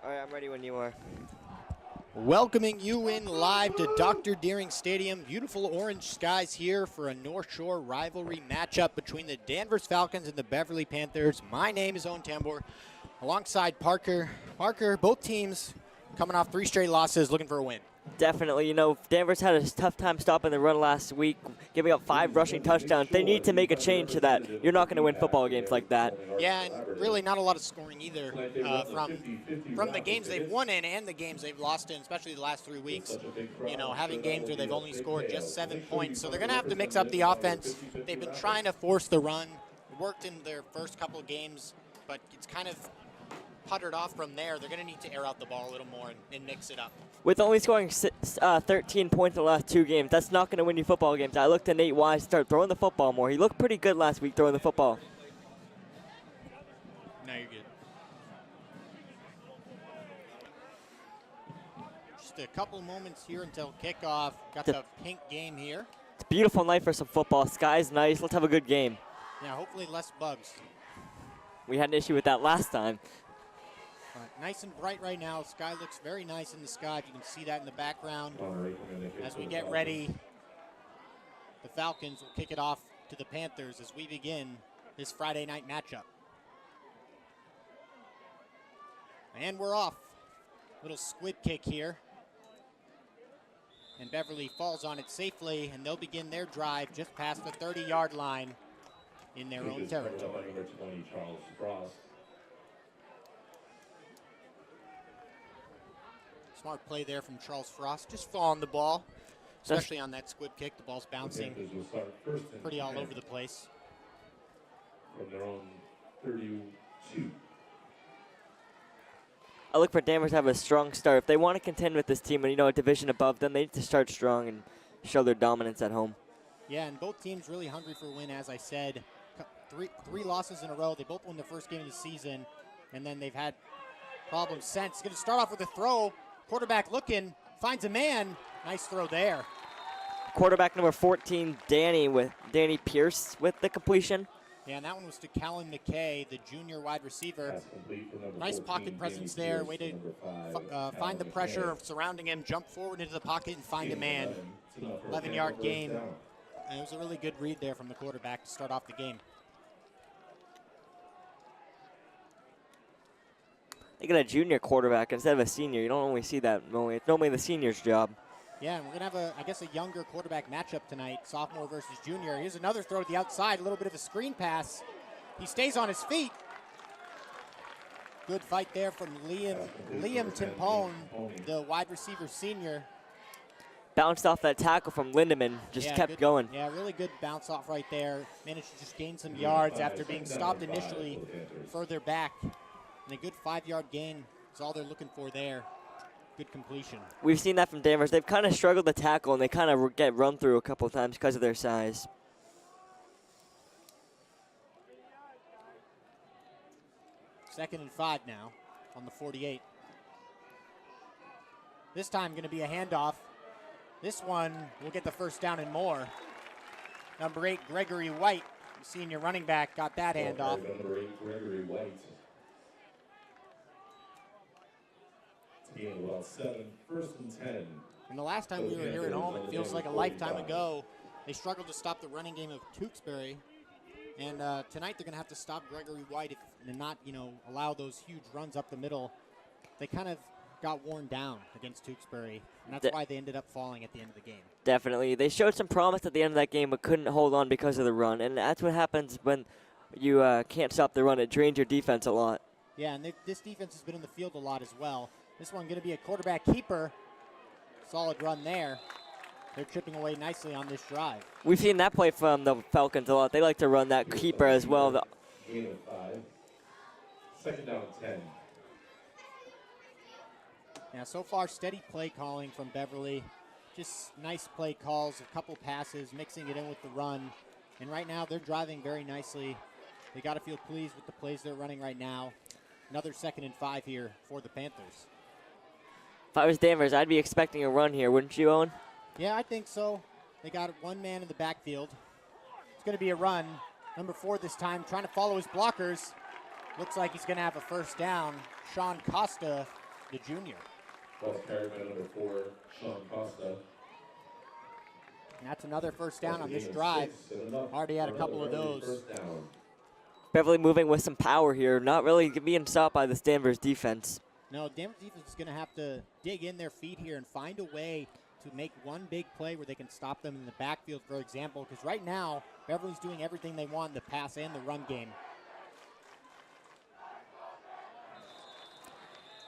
All right, I'm ready when you are. Welcoming you in live to Dr. Deering Stadium. Beautiful orange skies here for a North Shore rivalry matchup between the Danvers Falcons and the Beverly Panthers. My name is Owen Tambor, alongside Parker. Parker, both teams coming off 3 straight losses, looking for a win. Definitely. You know, Danvers had a tough time stopping the run last week, giving up 5 rushing touchdowns. They need to make a change to that. You're not going to win football games like that. Yeah, and really not a lot of scoring either from the games they've won in and the games they've lost in, especially the last 3 weeks. You know, having games where they've only scored just 7 points. So they're going to have to mix up the offense. They've been trying to force the run. It worked in their first couple of games, but it's kind of puttered off from there. They're going to need to air out the ball a little more and mix it up. With only scoring 13 points in the last 2 games, that's not going to win you football games. I looked at Nate Wise start throwing the football more. He looked pretty good last week throwing the football. No, you're good. Just a couple moments here until kickoff. Got the pink game here. It's a beautiful night for some football. Sky's nice. Let's have a good game. Yeah, hopefully less bugs. We had an issue with that last time. Nice and bright right now. Sky looks very nice in the sky. If you can see that in the background. As we get ready, the Falcons will kick it off to the Panthers as we begin this Friday night matchup. And we're off. Little squib kick here. And Beverly falls on it safely, and they'll begin their drive just past the 30-yard line in their own territory. Smart play there from Charles Frost. Just following the ball, especially on that squib kick. The ball's bouncing pretty all over the place. From their own 32. I look for Danvers to have a strong start. If they want to contend with this team and, you know, a division above them, they need to start strong and show their dominance at home. Yeah, and both teams really hungry for a win, as I said. Three losses in a row. They both won the first game of the season, and then they've had problems since. Going to start off with a throw. Quarterback looking, finds a man. Nice throw there. Quarterback number 14, Danny Pierce with the completion. Yeah, and that one was to Callan McKay, the junior wide receiver. Nice pocket presence there. Way to find the pressure surrounding him, jump forward into the pocket and find a man. 11-yard gain. And it was a really good read there from the quarterback to start off the game. They got a junior quarterback instead of a senior. You don't always see that. It's normally the senior's job. Yeah, and we're going to have, I guess, a younger quarterback matchup tonight, sophomore versus junior. Here's another throw to the outside, a little bit of a screen pass. He stays on his feet. Good fight there from Liam Timpone, the wide receiver senior. Bounced off that tackle from Lindemann, just kept going. Yeah, really good bounce off right there. Managed to just gain some yards after being stopped initially further back. And a good 5-yard gain is all they're looking for there. Good completion. We've seen that from Danvers. They've kind of struggled to tackle, and they kind of get run through a couple of times because of their size. Second and 5 now on the 48. This time going to be a handoff. This one will get the first down and more. Number 8, Gregory White, senior running back, got that handoff. Number 8, Gregory White. Gain about 7, first and 10. And the last time we were here at home, it feels like a lifetime ago. They struggled to stop the running game of Tewksbury. And tonight they're going to have to stop Gregory White and not, allow those huge runs up the middle. They kind of got worn down against Tewksbury, and that's why they ended up falling at the end of the game. Definitely. They showed some promise at the end of that game but couldn't hold on because of the run. And that's what happens when you can't stop the run. It drains your defense a lot. Yeah, and this defense has been in the field a lot as well. This one going to be a quarterback keeper. Solid run there. They're chipping away nicely on this drive. We've seen that play from the Falcons a lot. They like to run that keeper as well. Gain of 5. Second down 10. Yeah, so far steady play calling from Beverly. Just nice play calls, a couple passes, mixing it in with the run. And right now they're driving very nicely. They got to feel pleased with the plays they're running right now. Another 2nd and 5 here for the Panthers. If I was Danvers, I'd be expecting a run here, wouldn't you, Owen? Yeah, I think so. They got one man in the backfield. It's going to be a run. Number 4 this time, trying to follow his blockers. Looks like he's going to have a first down. Sean Costa the junior. Ball's carried by number 4, Sean Costa. And that's another first down on this drive. Already had a couple of those. Beverly moving with some power here, not really being stopped by this Danvers defense. No, Danvers defense is going to have to dig in their feet here and find a way to make one big play where they can stop them in the backfield, for example, because right now, Beverly's doing everything they want in the pass and the run game.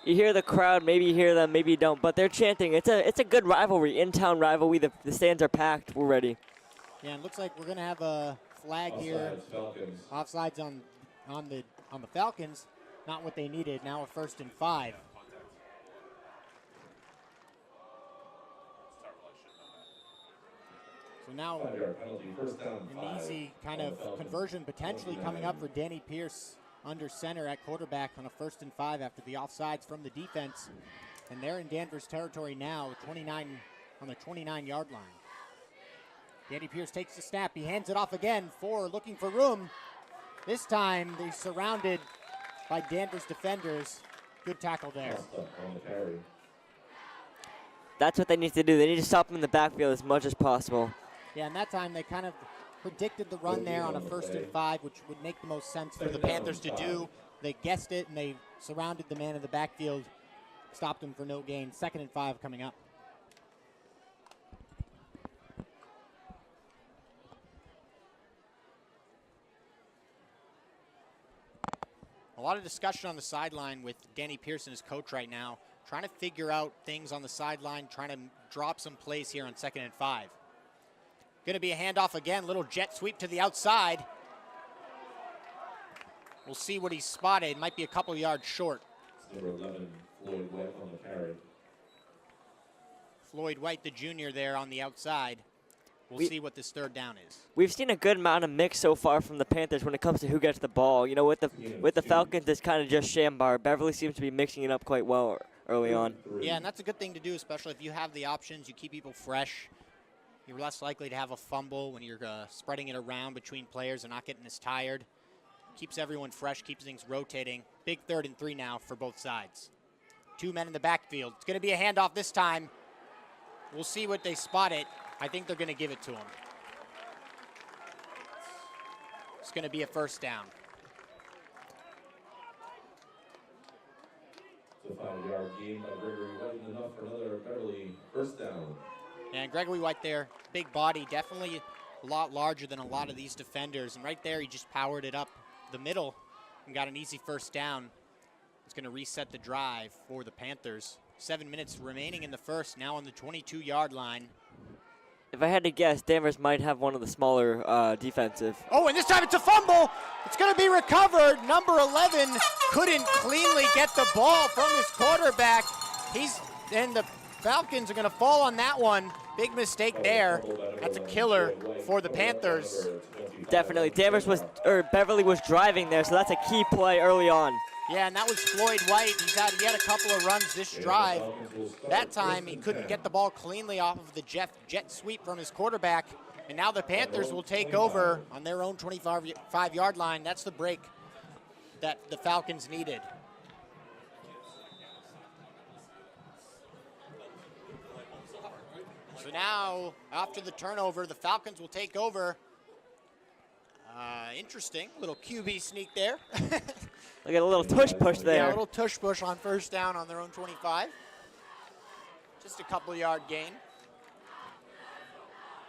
You hear the crowd, maybe you hear them, maybe you don't, but they're chanting. It's a good rivalry, in-town rivalry. The stands are packed. We're ready. Yeah, it looks like we're going to have a flag here. Offsides on the Falcons. Not what they needed. Now a 1st and 5. So now an easy kind of conversion potentially coming up for Danny Pierce under center at quarterback on a 1st and 5 after the offsides from the defense. And they're in Danvers territory now, 29 on the 29-yard line. Danny Pierce takes the snap. He hands it off again. 4 looking for room. This time they're surrounded by Danvers defenders. Good tackle there. That's what they need to do. They need to stop them in the backfield as much as possible. Yeah, and that time they kind of predicted the run there on a 1st and 5, which would make the most sense for the Panthers to do. They guessed it, and they surrounded the man in the backfield, stopped him for no gain. 2nd and 5 coming up. A lot of discussion on the sideline with Danny Pearson, his coach right now, trying to figure out things on the sideline, trying to drop some plays here on 2nd and 5. Going to be a handoff again, little jet sweep to the outside. We'll see what he's spotted. Might be a couple yards short. Number 11, Floyd White on the carry. Floyd White, the junior, there on the outside. We'll see what this 3rd down is. We've seen a good amount of mix so far from the Panthers when it comes to who gets the ball. You know, with the Falcons, it's kind of just Shambar. Beverly seems to be mixing it up quite well early on. Yeah, and that's a good thing to do, especially if you have the options. You keep people fresh. You're less likely to have a fumble when you're spreading it around between players and not getting as tired. Keeps everyone fresh, keeps things rotating. Big 3rd and 3 now for both sides. 2 men in the backfield. It's going to be a handoff this time. We'll see what they spot it. I think they're going to give it to him. It's going to be a 1st down. It's a 5-yard gain by Gregory White, and enough for another Beverly 1st down. And Gregory White there, big body, definitely a lot larger than a lot of these defenders. And right there, he just powered it up the middle and got an easy 1st down. It's going to reset the drive for the Panthers. 7 minutes remaining in the 1st, now on the 22-yard line. If I had to guess, Danvers might have one of the smaller defensive. Oh, and this time it's a fumble. It's going to be recovered. Number 11 couldn't cleanly get the ball from his quarterback. And the Falcons are going to fall on that one. Big mistake there. That's a killer for the Panthers. Definitely. Beverly was driving there, so that's a key play early on. Yeah, and that was Floyd White. He had a couple of runs this drive. That time, he couldn't get the ball cleanly off of the jet sweep from his quarterback. And now the Panthers will take over on their own 25-yard line. That's the break that the Falcons needed. So now, after the turnover, the Falcons will take over. Interesting, little QB sneak there. Look at a little tush push there. Yeah, a little tush push on 1st down on their own 25. Just a couple yard gain.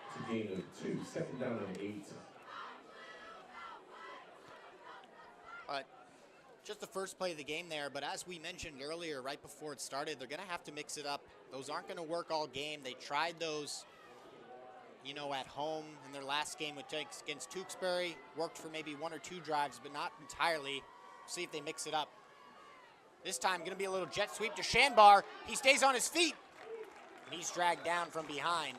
It's a gain of 2, 2nd down and 8. Just the first play of the game there, but as we mentioned earlier, right before it started, they're going to have to mix it up. Those aren't going to work all game. They tried those, at home in their last game against Tewksbury. Worked for maybe 1 or 2 drives, but not entirely. See if they mix it up. This time, going to be a little jet sweep to Shambar. He stays on his feet. He's dragged down from behind.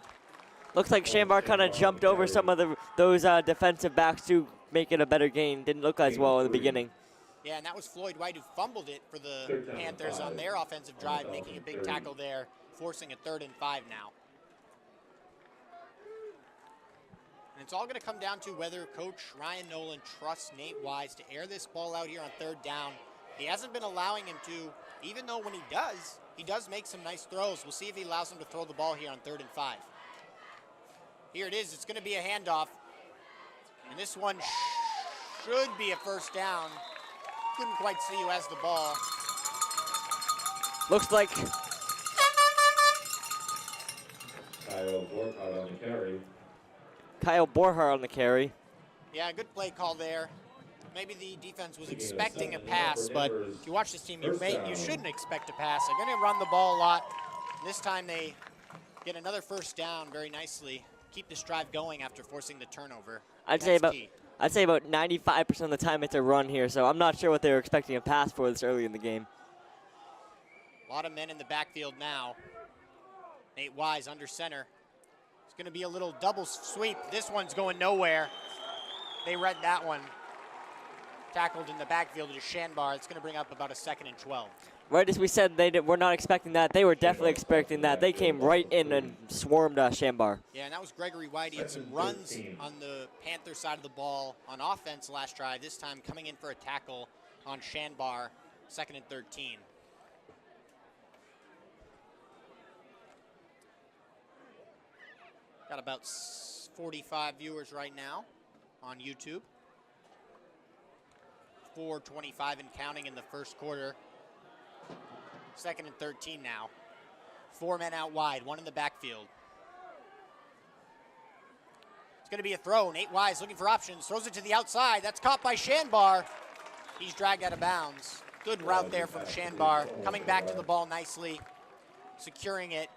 Looks like Shambar kind of jumped over some of those defensive backs to make it a better gain. Didn't look as well in the beginning. Yeah, and that was Floyd White who fumbled it for the Panthers on their offensive drive, making a big tackle there, forcing a 3rd and 5 now. And it's all going to come down to whether Coach Ryan Nolan trusts Nate Wise to air this ball out here on 3rd down He hasn't been allowing him to, even though when he does make some nice throws. We'll see if he allows him to throw the ball here on 3rd and 5. Here it is. It's going to be a handoff. And this one should be a first down. Couldn't quite see who has the ball. Looks like Kyle Borkhardt on the carry. Kyle Borhart on the carry. Yeah, good play call there. Maybe the defense was expecting a pass, but if you watch this team, you shouldn't expect a pass. They're going to run the ball a lot. This time they get another first down very nicely. Keep this drive going after forcing the turnover. I'd say about 95% of the time it's a run here, so I'm not sure what they were expecting a pass for this early in the game. A lot of men in the backfield now. Nate Wise under center. It's going to be a little double sweep. This one's going nowhere. They read that one. Tackled in the backfield to Shanbar. It's going to bring up about a 2nd and 12. Right as we said, we're not expecting that. They were definitely expecting that. They came right in and swarmed Shanbar. Yeah, and that was Gregory White. He had some runs on the Panther side of the ball on offense last drive. This time coming in for a tackle on Shanbar, 2nd and 13. Got about 45 viewers right now on YouTube. 4:25 and counting in the first quarter. 2nd and 13 now. 4 men out wide, 1 in the backfield. It's going to be a throw. Nate Wise looking for options. Throws it to the outside. That's caught by Shanbar. He's dragged out of bounds. Good route there from Shanbar. Coming back to the ball nicely. Securing it.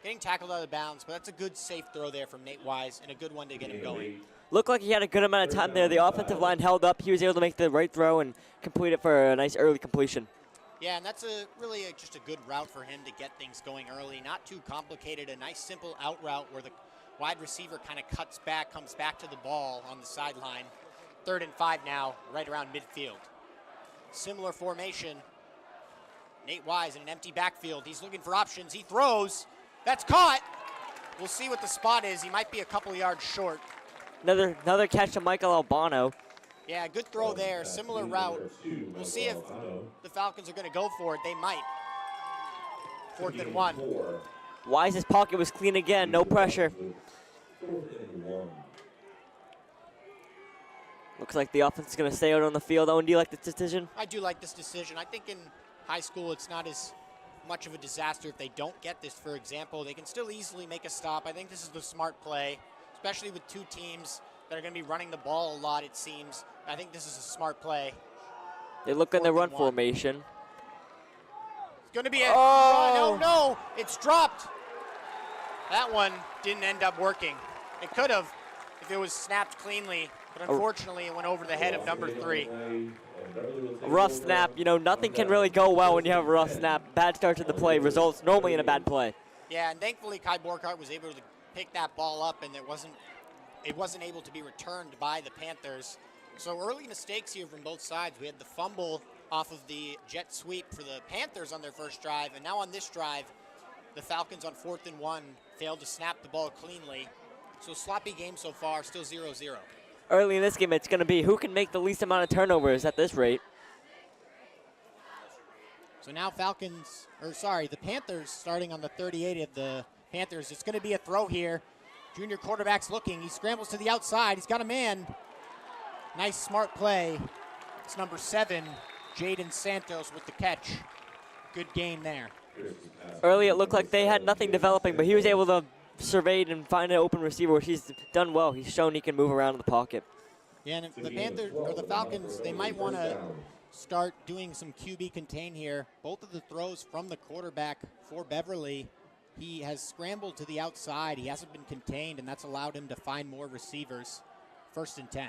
Getting tackled out of bounds, but that's a good safe throw there from Nate Wise and a good one to get him going. Looked like he had a good amount of time there. The offensive line held up. He was able to make the right throw and complete it for a nice early completion. Yeah, and that's just a good route for him to get things going early. Not too complicated. A nice simple out route where the wide receiver kind of cuts back, comes back to the ball on the sideline. 3rd and 5 now, right around midfield. Similar formation. Nate Wise in an empty backfield. He's looking for options. He throws. That's caught. We'll see what the spot is. He might be a couple yards short. Another catch to Michael Albano. Yeah, good throw there. Similar route. We'll see if the Falcons are going to go for it. They might. 4th and 1. Wise's pocket was clean again. No pressure. Looks like the offense is going to stay out on the field. Owen, do you like this decision? I do like this decision. I think in high school it's not as much of a disaster if they don't get this, for example. They can still easily make a stop. I think this is the smart play, especially with 2 teams that are going to be running the ball a lot, it seems. I think this is a smart play. They look in the run formation. It's going to be a run. Oh, no, it's dropped. That one didn't end up working. It could have if it was snapped cleanly, but unfortunately it went over the head of number 3. A rough snap. You know, nothing can really go well when you have a rough snap. Bad start to the play results normally in a bad play. Yeah, and thankfully Kai Borkhardt was able to pick that ball up, and it wasn't able to be returned by the Panthers. So early mistakes here from both sides. We had the fumble off of the jet sweep for the Panthers on their first drive, and now on this drive, the Falcons on 4th and 1 failed to snap the ball cleanly. So sloppy game so far, still 0-0. Early in this game, it's going to be who can make the least amount of turnovers at this rate. So now the Panthers starting on the 38 of the Panthers. It's going to be a throw here. Junior quarterback's looking. He scrambles to the outside. He's got a man. Nice, smart play. It's number 7, Jaden Santos with the catch. Good game there. Early, it looked like they had nothing developing, but he was able to survey and find an open receiver, which he's done well. He's shown he can move around in the pocket. Yeah, and the Panthers or the Falcons, they might want to start doing some QB contain here. Both of the throws from the quarterback for Beverly, he has scrambled to the outside. He hasn't been contained, and that's allowed him to find more receivers. 1st and 10.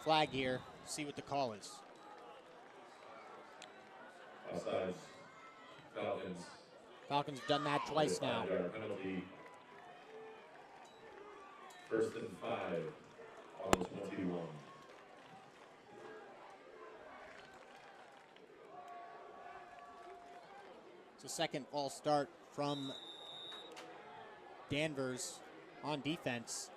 Flag here. See what the call is. Offsides. Falcons. Falcons have done that twice now. Penalty. 1st and 5 on the 21. It's a second false start from Danvers on defense.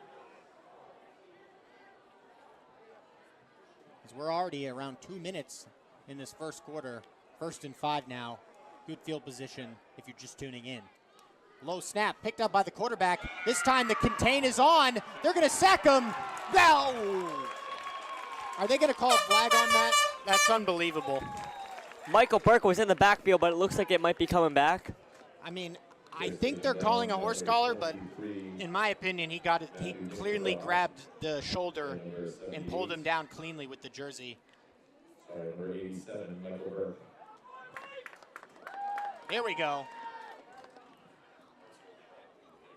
We're already around 2 minutes in this first quarter. 1st and 5 now. Good field position if you're just tuning in. Low snap picked up by the quarterback. This time the contain is on. They're going to sack him. Bell. Are they going to call a flag on that? That's unbelievable. Michael Burke was in the backfield, but it looks like it might be coming back. I mean, I think they're calling a horse collar, but in my opinion, he clearly grabbed the shoulder and pulled him down cleanly with the jersey. Number 87, Michael Burke. Here we go.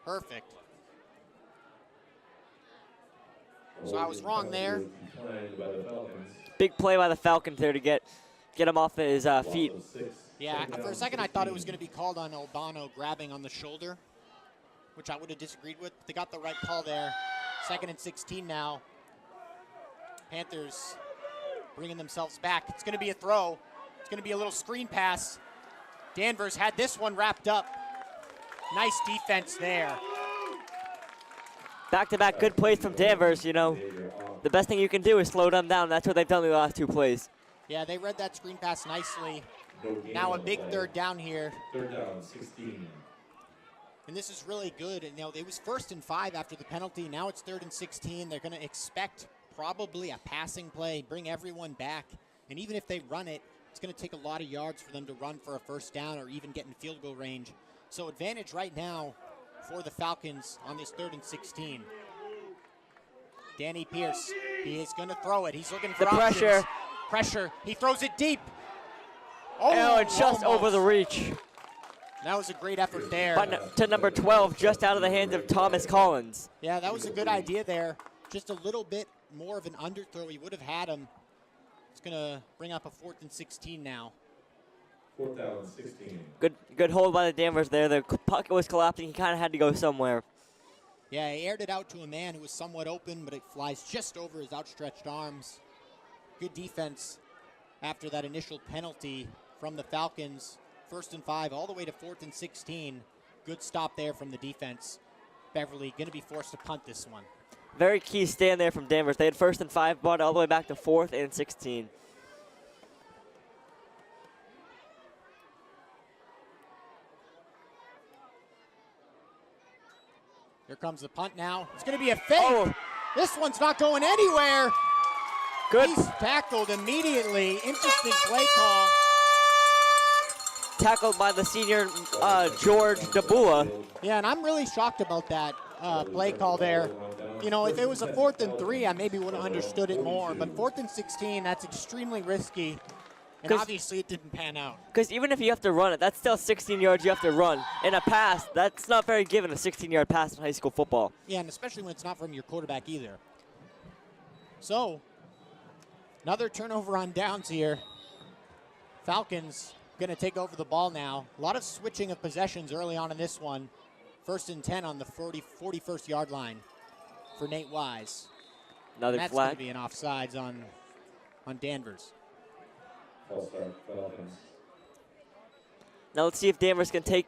Perfect. So I was wrong there. Big play by the Falcons there to get him off his feet. Yeah, for a second I thought it was going to be called on Albano grabbing on the shoulder, which I would have disagreed with. They got the right call there. 2nd and 16 now. Panthers bringing themselves back. It's going to be a throw. It's going to be a little screen pass. Danvers had this one wrapped up. Nice defense there. Back-to-back good plays from Danvers, you know. The best thing you can do is slow them down. That's what they've done the last 2 plays. Yeah, they read that screen pass nicely. Now a big 3rd down here. 3rd down, 16. And this is really good. And, you know, it was 1st and 5 after the penalty. Now it's 3rd and 16. They're going to expect probably a passing play, bring everyone back. And even if they run it, it's going to take a lot of yards for them to run for a 1st down or even get in field goal range. So advantage right now for the Falcons on this 3rd and 16. Danny Pierce, he is going to throw it. He's looking for the pressure. He throws it deep. Oh, and just over the reach. That was a great effort there. But to number 12, just out of the hands of Thomas Collins. Yeah, that was a good idea there. Just a little bit more of an underthrow. He would have had him. It's going to bring up a 4th and 16 now. 4th down, 16. Good hold by the Danvers there. The pocket was collapsing. He kind of had to go somewhere. Yeah, he aired it out to a man who was somewhat open, but it flies just over his outstretched arms. Good defense after that initial penalty from the Falcons. 1st and 5 all the way to 4th and 16. Good stop there from the defense. Beverly going to be forced to punt this one. Very key stand there from Danvers. They had 1st and 5, brought it all the way back to 4th and 16. Here comes the punt now. It's going to be a fake. Oh. This one's not going anywhere. Good. He's tackled immediately. Interesting play call. Tackled by the senior George Dabula. Yeah, and I'm really shocked about that play call there. You know, if it was a 4th and 3, I maybe would have understood it more. But 4th and 16, that's extremely risky. And obviously it didn't pan out. Because even if you have to run it, that's still 16 yards you have to run. In a pass, that's not very given, a 16-yard pass in high school football. Yeah, and especially when it's not from your quarterback either. So, another turnover on downs here. Falcons going to take over the ball now. A lot of switching of possessions early on in this one. 1st and 10 on the 41st yard line for Nate Wise. Another That's flag. That's going to be an offsides on Danvers. Now let's see if Danvers can take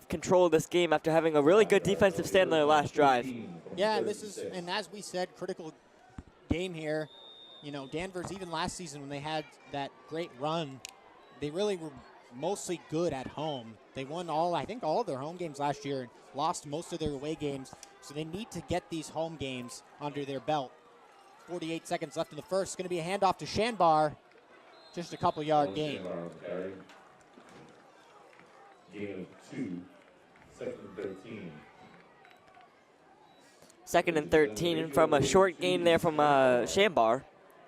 control of this game after having a really good defensive stand on their last drive. Yeah, this is, and as we said, critical game here. You know, Danvers, even last season when they had that great run, they really were mostly good at home. They won I think all of their home games last year and lost most of their away games. So they need to get these home games under their belt. 48 seconds left in the first. It's going to be a handoff to Shanbar. Just a couple-yard gain. Gain of 2, 2nd and 13. 2nd and 13 from a short gain there from Shambar.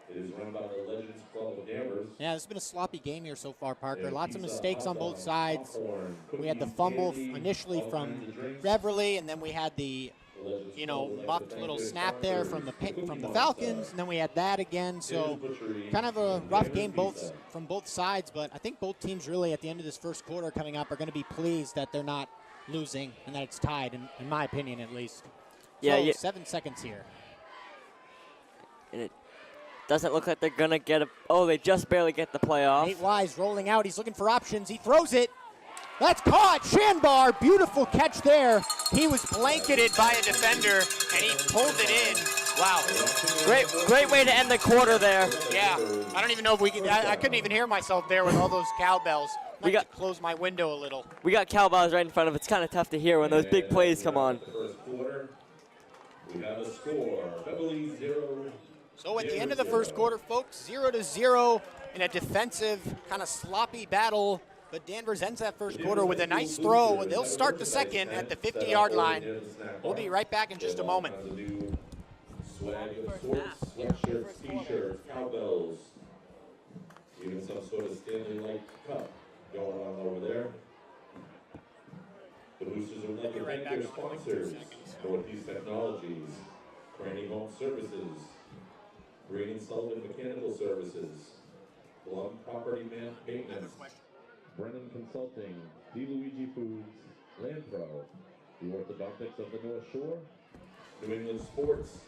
It is run by the Legends Club of Danvers. Yeah, it's been a sloppy game here so far, Parker. Lots of mistakes on both sides. We had the fumble initially from Beverly, and then we had the muffed little snap there from the Falcons, and then we had that again. So kind of a rough game from both sides, but I think both teams really at the end of this first quarter coming up are going to be pleased that they're not losing and that it's tied, in my opinion at least. So 7 seconds here. And it doesn't look like they're going to get they just barely get the play off. Nate Wise rolling out. He's looking for options. He throws it. That's caught. Shanbar, beautiful catch there. He was blanketed by a defender, and he pulled it in. Wow. Great way to end the quarter there. Yeah. I don't even know if we can. I couldn't even hear myself there with all those cowbells. I got to close my window a little. We got cowbells right in front of us. It's kind of tough to hear when those big plays come on. First quarter, we have a score. Beverly 0. So at the end of the first quarter, folks, 0-0 in a defensive kind of sloppy battle. But Danvers ends that first quarter with a nice throw. They'll start the second at the 50-yard line. We'll be right back in just a moment. Swag of sorts, sweatshirts, t-shirts, cowbells, even some sort of Stanley Light Cup going on over there. The Boosters would like to thank their sponsors, Northeast Technologies, Crane Home Services, Green and Sullivan Mechanical Services, Blum Property Maintenance, Brennan Consulting, DeLuigi Foods, Landpro, the Orthodontics of the North Shore, New England Sports.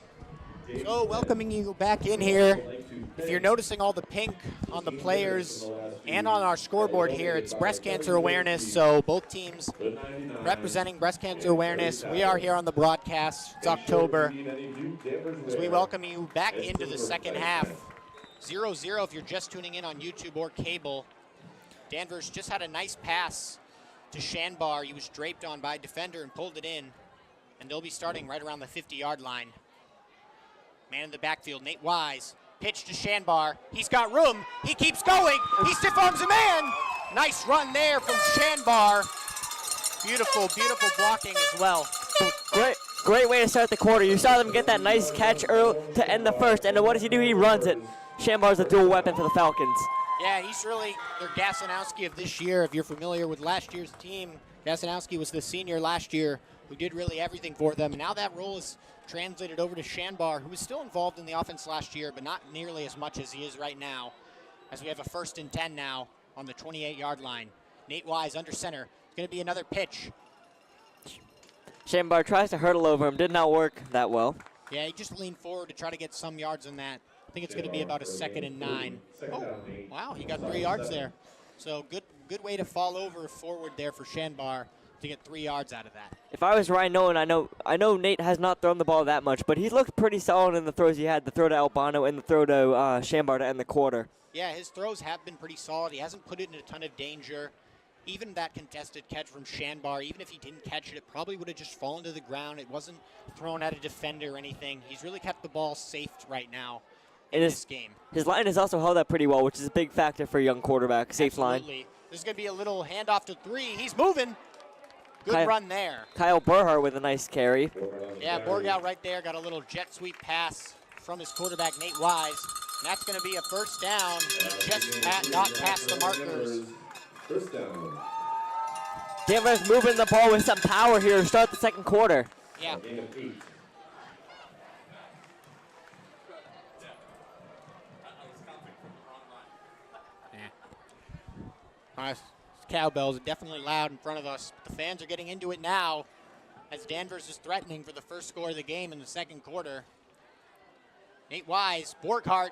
So welcoming you back in here. If you're noticing all the pink on the players and on our scoreboard here, it's breast cancer awareness. So both teams representing breast cancer awareness. We are here on the broadcast. It's October. So we welcome you back into the second half. 0-0 if you're just tuning in on YouTube or cable. Danvers just had a nice pass to Shanbar. He was draped on by a defender and pulled it in. And they'll be starting right around the 50-yard line. Man in the backfield, Nate Wise. Pitch to Shanbar. He's got room. He keeps going. He stiff arms a man. Nice run there from Shanbar. Beautiful, beautiful blocking as well. Great way to start the quarter. You saw them get that nice catch early to end the first, and what does he do? He runs it. Shanbar's a dual weapon for the Falcons. Yeah, he's really their Gasanowski of this year. If you're familiar with last year's team, Gasanowski was the senior last year who did really everything for them. And now that role is translated over to Shanbar, who was still involved in the offense last year, but not nearly as much as he is right now, as we have a 1st and 10 now on the 28-yard line. Nate Wise under center. It's going to be another pitch. Shanbar tries to hurdle over him. Did not work that well. Yeah, he just leaned forward to try to get some yards in that. I think it's going to be about a 2nd and 9. Oh, wow, he got 3 yards there. So good way to fall over forward there for Shanbar to get 3 yards out of that. If I was Ryan Nolan, I know Nate has not thrown the ball that much, but he looked pretty solid in the throws he had, the throw to Albano and the throw to Shanbar to end the quarter. Yeah, his throws have been pretty solid. He hasn't put it in a ton of danger. Even that contested catch from Shanbar, even if he didn't catch it, it probably would have just fallen to the ground. It wasn't thrown at a defender or anything. He's really kept the ball safe right now in this game. His line has also held up pretty well, which is a big factor for a young quarterback, safe line. This is going to be a little handoff to 3. He's moving. Good run there. Kyle Burhart with a nice carry. Yeah, Borgow right there got a little jet sweep pass from his quarterback, Nate Wise. And that's going to be a 1st down. He just not past the markers. 1st down. Danvers moving the ball with some power here to start the second quarter. Yeah. Cowbells are definitely loud in front of us. The fans are getting into it now as Danvers is threatening for the first score of the game in the second quarter. Nate Wise, Borghardt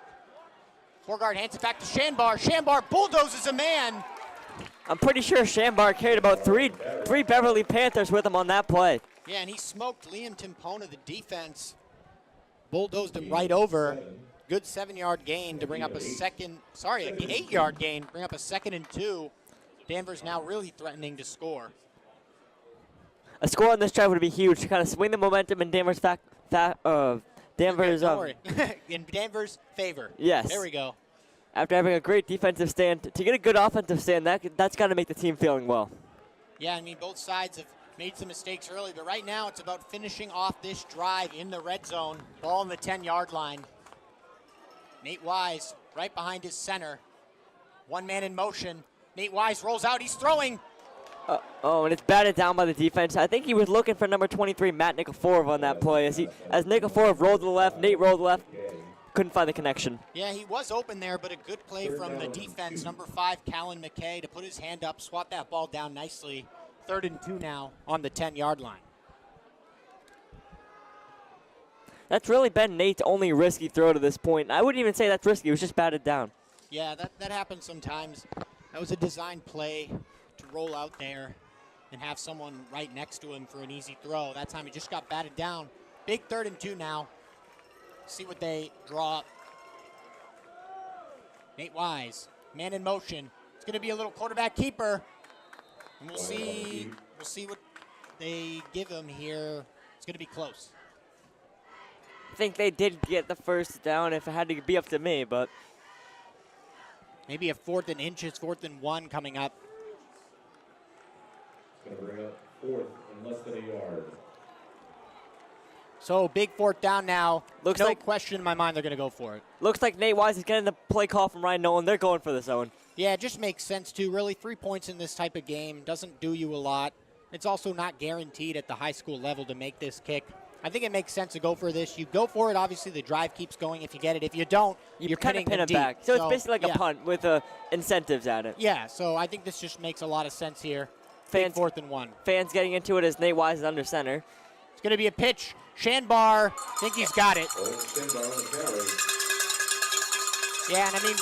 hands it back to Shanbar. Shanbar bulldozes a man. I'm pretty sure Shanbar carried about three Beverly Panthers with him on that play. Yeah, and he smoked Liam Timpona, the defense. Bulldozed him right over. Good 7-yard gain to bring up an 8-yard gain, bring up a 2nd and 2. Danvers now really threatening to score. A score on this drive would be huge to kind of swing the momentum in Danvers' in Danvers' favor. Yes. There we go. After having a great defensive stand, to get a good offensive stand, that's got to make the team feeling well. Yeah, I mean, both sides have made some mistakes early, but right now it's about finishing off this drive in the red zone. Ball on the 10-yard line. Nate Wise right behind his center. One man in motion. Nate Wise rolls out. He's throwing. And it's batted down by the defense. I think he was looking for number 23, Matt Nikiforov, on that play. As Nikiforov rolled to the left, Nate rolled left. Couldn't find the connection. Yeah, he was open there, but a good play from the defense. Number 5, Callan McKay, to put his hand up, swat that ball down nicely. 3rd and 2 now on the 10-yard line. That's really been Nate's only risky throw to this point. I wouldn't even say that's risky. It was just batted down. Yeah, that happens sometimes. That was a designed play to roll out there and have someone right next to him for an easy throw. That time he just got batted down. Big 3rd and 2 now. See what they draw up. Nate Wise, man in motion. It's going to be a little quarterback keeper. And we'll see what they give him here. It's going to be close. I think they did get the first down if it had to be up to me, but maybe a 4th and inches, 4th and 1 coming up. It's going to bring up 4th and less than a yard. So big 4th down now. Looks no like, question in my mind they're going to go for it. Looks like Nate Wise is getting the play call from Ryan Nolan. They're going for the zone. Yeah, it just makes sense too. Really, 3 points in this type of game doesn't do you a lot. It's also not guaranteed at the high school level to make this kick. I think it makes sense to go for this. You go for it. Obviously, the drive keeps going if you get it. If you don't, you're kind of pinning pin them it deep. back. So it's basically like a punt with incentives at it. Yeah, so I think this just makes a lot of sense here. Fans, big 4th and 1. Fans getting into it as Nate Wise is under center. It's going to be a pitch. Shanbar, I think he's got it. Yeah, and I mean,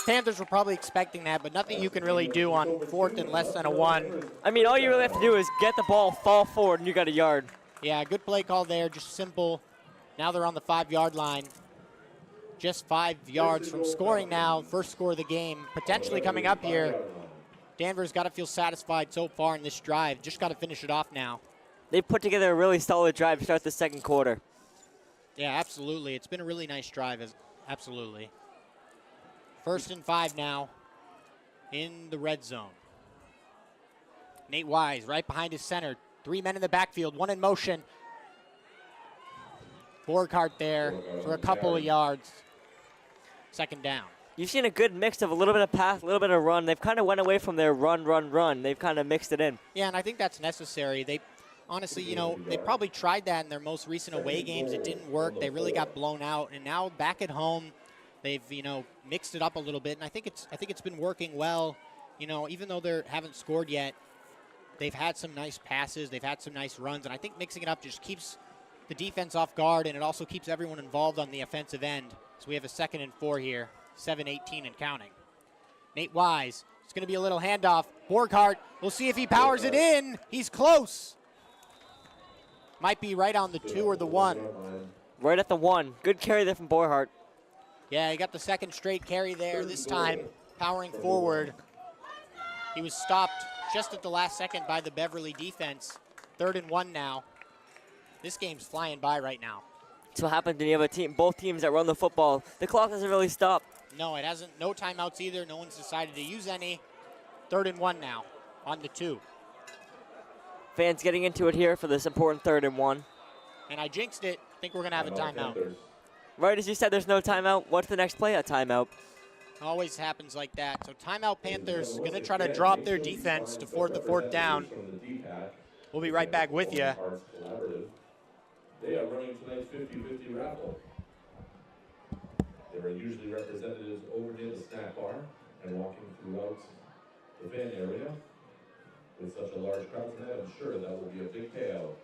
Panthers were probably expecting that, but nothing you can really do on 4th and less than a 1. I mean, all you really have to do is get the ball, fall forward, and you got a yard. Yeah, good play call there, just simple. Now they're on the 5-yard line. Just 5 yards from scoring now. First score of the game, potentially coming up here. Danvers got to feel satisfied so far in this drive. Just got to finish it off now. They put together a really solid drive to start the second quarter. Yeah, absolutely. It's been a really nice drive, absolutely. 1st and 5 now in the red zone. Nate Wise right behind his center. 3 men in the backfield, 1 in motion. Borghardt there for a couple of yards. 2nd down. You've seen a good mix of a little bit of pass, a little bit of run. They've kind of went away from their run. They've kind of mixed it in. Yeah, and I think that's necessary. They honestly, you know, they probably tried that in their most recent away games. It didn't work. They really got blown out. And now back at home, they've, you know, mixed it up a little bit. And I think it's been working well. You know, even though they haven't scored yet, they've had some nice passes. They've had some nice runs. And I think mixing it up just keeps the defense off guard, and it also keeps everyone involved on the offensive end. So we have a 2nd and 4 here, 7:18 and counting. Nate Wise, it's going to be a little handoff. Borghardt, we'll see if he powers it in. He's close. Might be right on the 2 or the 1. Right at the 1. Good carry there from Borghardt. Yeah, he got the 2nd straight carry there, this time powering forward. He was stopped just at the last second by the Beverly defense. 3rd and 1 now. This game's flying by right now. That's what happens when you have a team, both teams that run the football. The clock doesn't really stop. No, it hasn't. No timeouts either. No one's decided to use any. 3rd and 1 now on the 2. Fans getting into it here for this important 3rd and 1. And I jinxed it. I think we're going to have a timeout. Right as you said, there's no timeout. What's the next play? A timeout. Always happens like that. So timeout Panthers going to try to drop their defense to force the 4th down. We'll be right back with you. They are running tonight's 50-50 raffle. There are usually representatives over near the snack bar and walking throughout the fan area. With such a large crowd tonight, I'm sure that will be a big payout.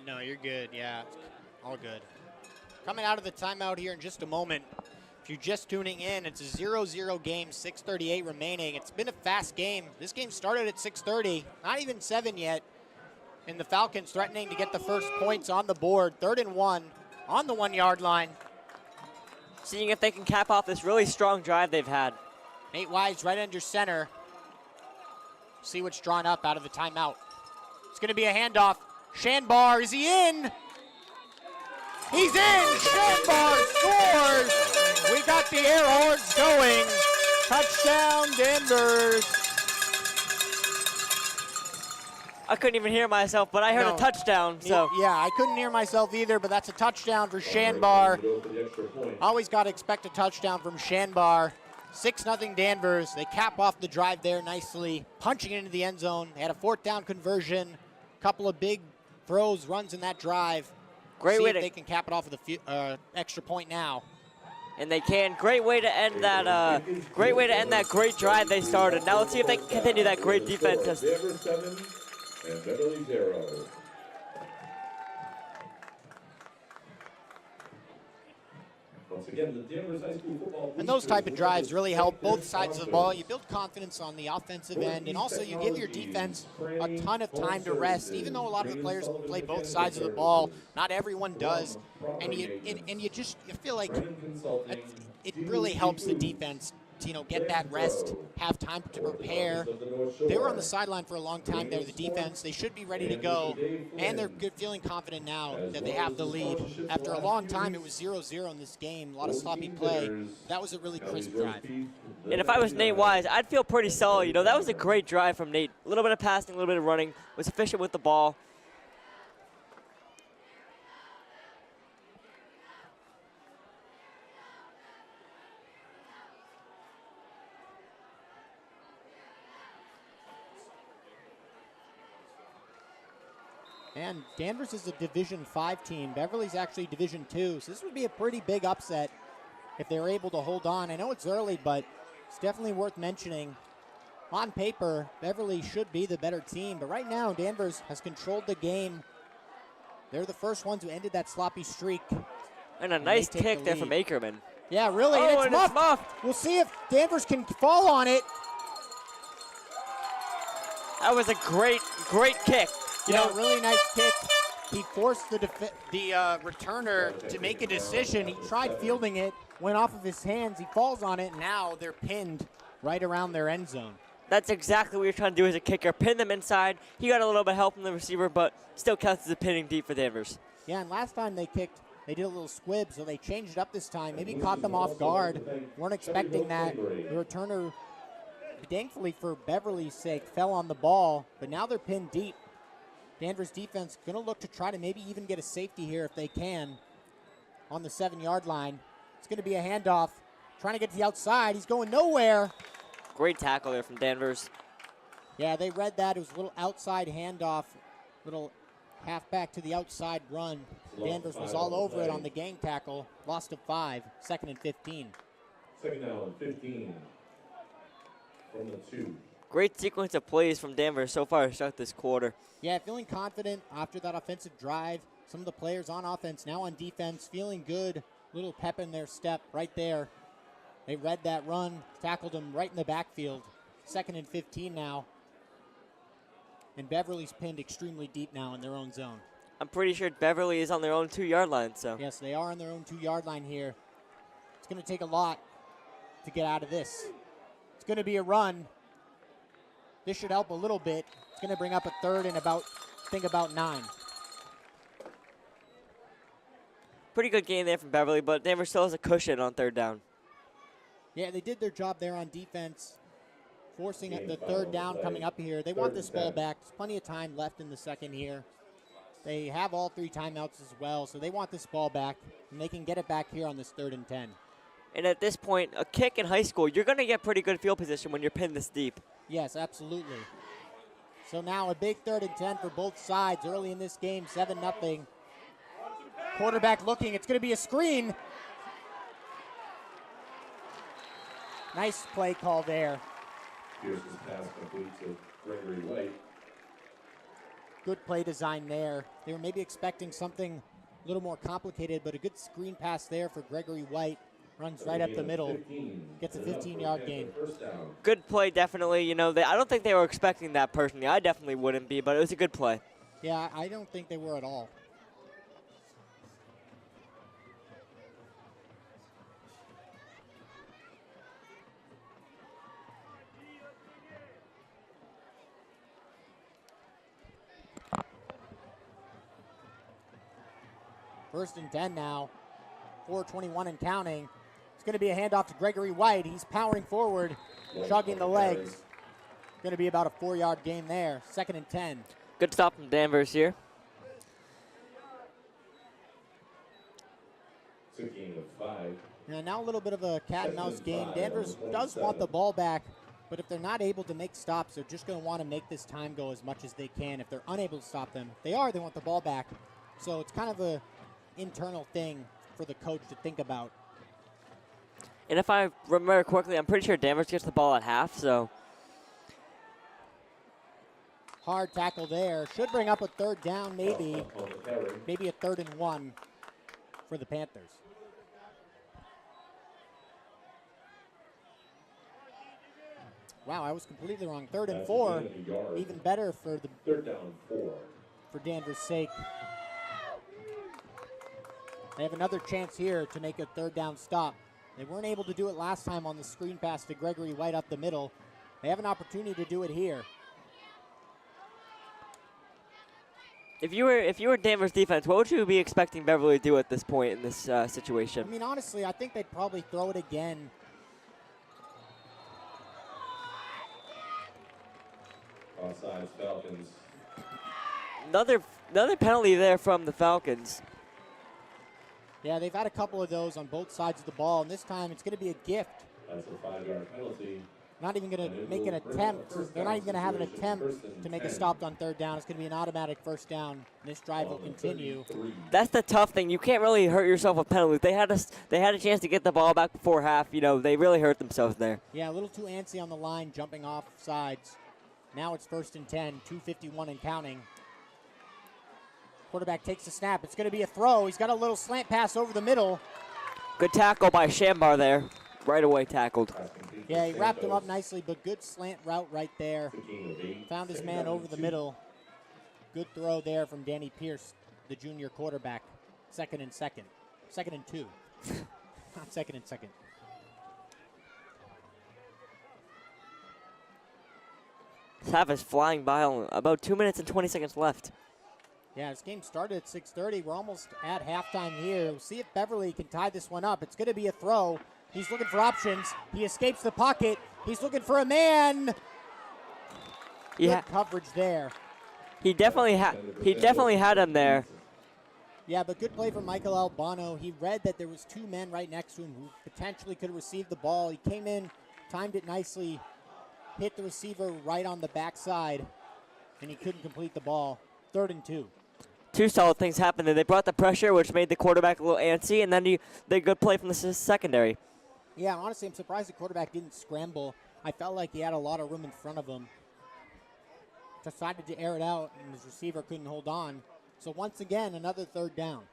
No, you're good. Yeah, all good. Coming out of the timeout here in just a moment. If you're just tuning in, it's a 0-0 game, 6:38 remaining. It's been a fast game. This game started at 6:30, not even 7 yet. And the Falcons threatening to get the first points on the board. 3rd and 1 on the 1-yard line. Seeing if they can cap off this really strong drive they've had. Nate Wise right under center. See what's drawn up out of the timeout. It's going to be a handoff. Shanbar, is he in? He's in! Shanbar scores! We got the air horns going. Touchdown, Danvers. I couldn't even hear myself, but I heard a touchdown. So yeah, I couldn't hear myself either, but that's a touchdown for Shanbar. Always got to expect a touchdown from Shanbar. 6-0 Danvers. They cap off the drive there nicely, punching it into the end zone. They had a 4th down conversion, couple of big throws, runs in that drive. Great See way if to they can cap it off with a extra point now. And they can. Great way to end that. Great way to end that great drive they started. Now let's see if they can continue that great defense. Danvers 7 and Beverly 0. Once again, the Danvers High School football. And those type of drives really help both sides of the ball. You build confidence on the offensive end, and also you give your defense a ton of time to rest. Even though a lot of the players play both sides of the ball, not everyone does. And you feel like it really helps the defense to get that rest, have time to prepare. They were on the sideline for a long time there, the defense. They should be ready to go, and they're feeling confident now that they have the lead. After a long time, it was 0-0 in this game, a lot of sloppy play. That was a really crisp drive. And if I was Nate Wise, I'd feel pretty solid. That was a great drive from Nate. A little bit of passing, a little bit of running, was efficient with the ball. And Danvers is a Division 5 team. Beverly's actually Division 2, so this would be a pretty big upset if they're able to hold on. I know it's early, but it's definitely worth mentioning. On paper, Beverly should be the better team, but right now Danvers has controlled the game. They're the first ones who ended that sloppy streak. And a nice kick there from Ackerman. Yeah, really, Oh, and it's muffed. We'll see if Danvers can fall on it. That was a great kick. Really nice kick. He forced the returner to make a decision. He tried fielding it, went off of his hands. He falls on it. Now they're pinned right around their end zone. That's exactly what you're trying to do as a kicker. Pin them inside. He got a little bit of help from the receiver, but still counts as a pinning deep for Danvers. Yeah, and last time they kicked, they did a little squib, so they changed it up this time. Maybe caught them off guard. Weren't expecting that. The returner, thankfully for Beverly's sake, fell on the ball, but now they're pinned deep. Danvers defense going to look to try to maybe even get a safety here if they can on the 7-yard line. It's going to be a handoff. Trying to get to the outside. He's going nowhere. Great tackle there from Danvers. Yeah, they read that. It was a little outside handoff, little halfback to the outside run. Danvers was all over it on the gang tackle. Lost of 5, 2nd and 15. 2nd down and 15 from the 2. Great sequence of plays from Danvers so far to start this quarter. Yeah, feeling confident after that offensive drive. Some of the players on offense, now on defense, feeling good. Little pep in their step right there. They read that run, tackled him right in the backfield. 2nd and 15 now. And Beverly's pinned extremely deep now in their own zone. I'm pretty sure Beverly is on their own 2-yard line. So yes, they are on their own 2-yard line here. It's going to take a lot to get out of this. It's going to be a run. This should help a little bit. It's going to bring up a 3rd and about 9. Pretty good game there from Beverly, but Danvers still has a cushion on 3rd down. Yeah, they did their job there on defense, forcing the 3rd down coming up here. They want this ball back. There's plenty of time left in the second here. They have all 3 timeouts as well, so they want this ball back, and they can get it back here on this 3rd and 10. And at this point, a kick in high school, you're going to get pretty good field position when you're pinned this deep. Yes, absolutely. So now a big 3rd and 10 for both sides early in this game, 7-0. Quarterback looking, it's going to be a screen. Nice play call there. Pierce's pass complete to Gregory White. Good play design there. They were maybe expecting something a little more complicated, but a good screen pass there for Gregory White. Runs right up the middle, gets a 15-yard gain. Good play, definitely. I don't think they were expecting that personally. I definitely wouldn't be, but it was a good play. Yeah, I don't think they were at all. First and 10 now, 4:21 and counting. It's going to be a handoff to Gregory White. He's powering forward, chugging the legs. Going to be about a 4-yard gain there. 2nd and 10. Good stop from Danvers here. It's a gain of 5. Now a little bit of a cat and mouse game. Danvers does want the ball back, but if they're not able to make stops, they're just going to want to make this time go as much as they can. If they're unable to stop them, they want the ball back. So it's kind of a internal thing for the coach to think about. And if I remember correctly, I'm pretty sure Danvers gets the ball at half, so. Hard tackle there. Should bring up a third down, maybe. Maybe a 3rd and 1 for the Panthers. Wow, I was completely wrong. 3rd and 4. Even better for the 3rd down 4. For Danvers' sake. They have another chance here to make a 3rd down stop. They weren't able to do it last time on the screen pass to Gregory White up the middle. They have an opportunity to do it here. If you were Danvers defense, what would you be expecting Beverly to do at this point in this situation? I mean, honestly, I think they'd probably throw it again. Offsides, Falcons. Another penalty there from the Falcons. Yeah, they've had a couple of those on both sides of the ball, and this time it's going to be a gift. That's a 5-yard penalty. Not even going to make an attempt. They're not even going to have an attempt to make a stop on 3rd down. It's going to be an automatic 1st down. And this drive will continue. That's the tough thing. You can't really hurt yourself with penalties. They had a chance to get the ball back before half. You know, they really hurt themselves there. Yeah, a little too antsy on the line, jumping off sides. Now it's 1st and 10, 2:51 and counting. Quarterback takes the snap. It's going to be a throw. He's got a little slant pass over the middle. Good tackle by Shambar there. Right away tackled. Yeah, he wrapped him up nicely, but good slant route right there. Found his man over the middle. Good throw there from Danny Pierce, the junior quarterback. 2nd and 2. 2nd and 2. Not 2nd and 2. This half is flying by. About 2 minutes and 20 seconds left. Yeah, this game started at 6:30. We're almost at halftime here. We'll see if Beverly can tie this one up. It's going to be a throw. He's looking for options. He escapes the pocket. He's looking for a man. Yeah. Good coverage there. He definitely had him there. Yeah, but good play from Michael Albano. He read that there was 2 men right next to him who potentially could have received the ball. He came in, timed it nicely, hit the receiver right on the backside, and he couldn't complete the ball. 3rd and 2. 2 solid things happened there. They brought the pressure, which made the quarterback a little antsy, and then they good play from the secondary. Yeah, honestly, I'm surprised the quarterback didn't scramble. I felt like he had a lot of room in front of him. Decided to air it out, and his receiver couldn't hold on. So once again, another 3rd down.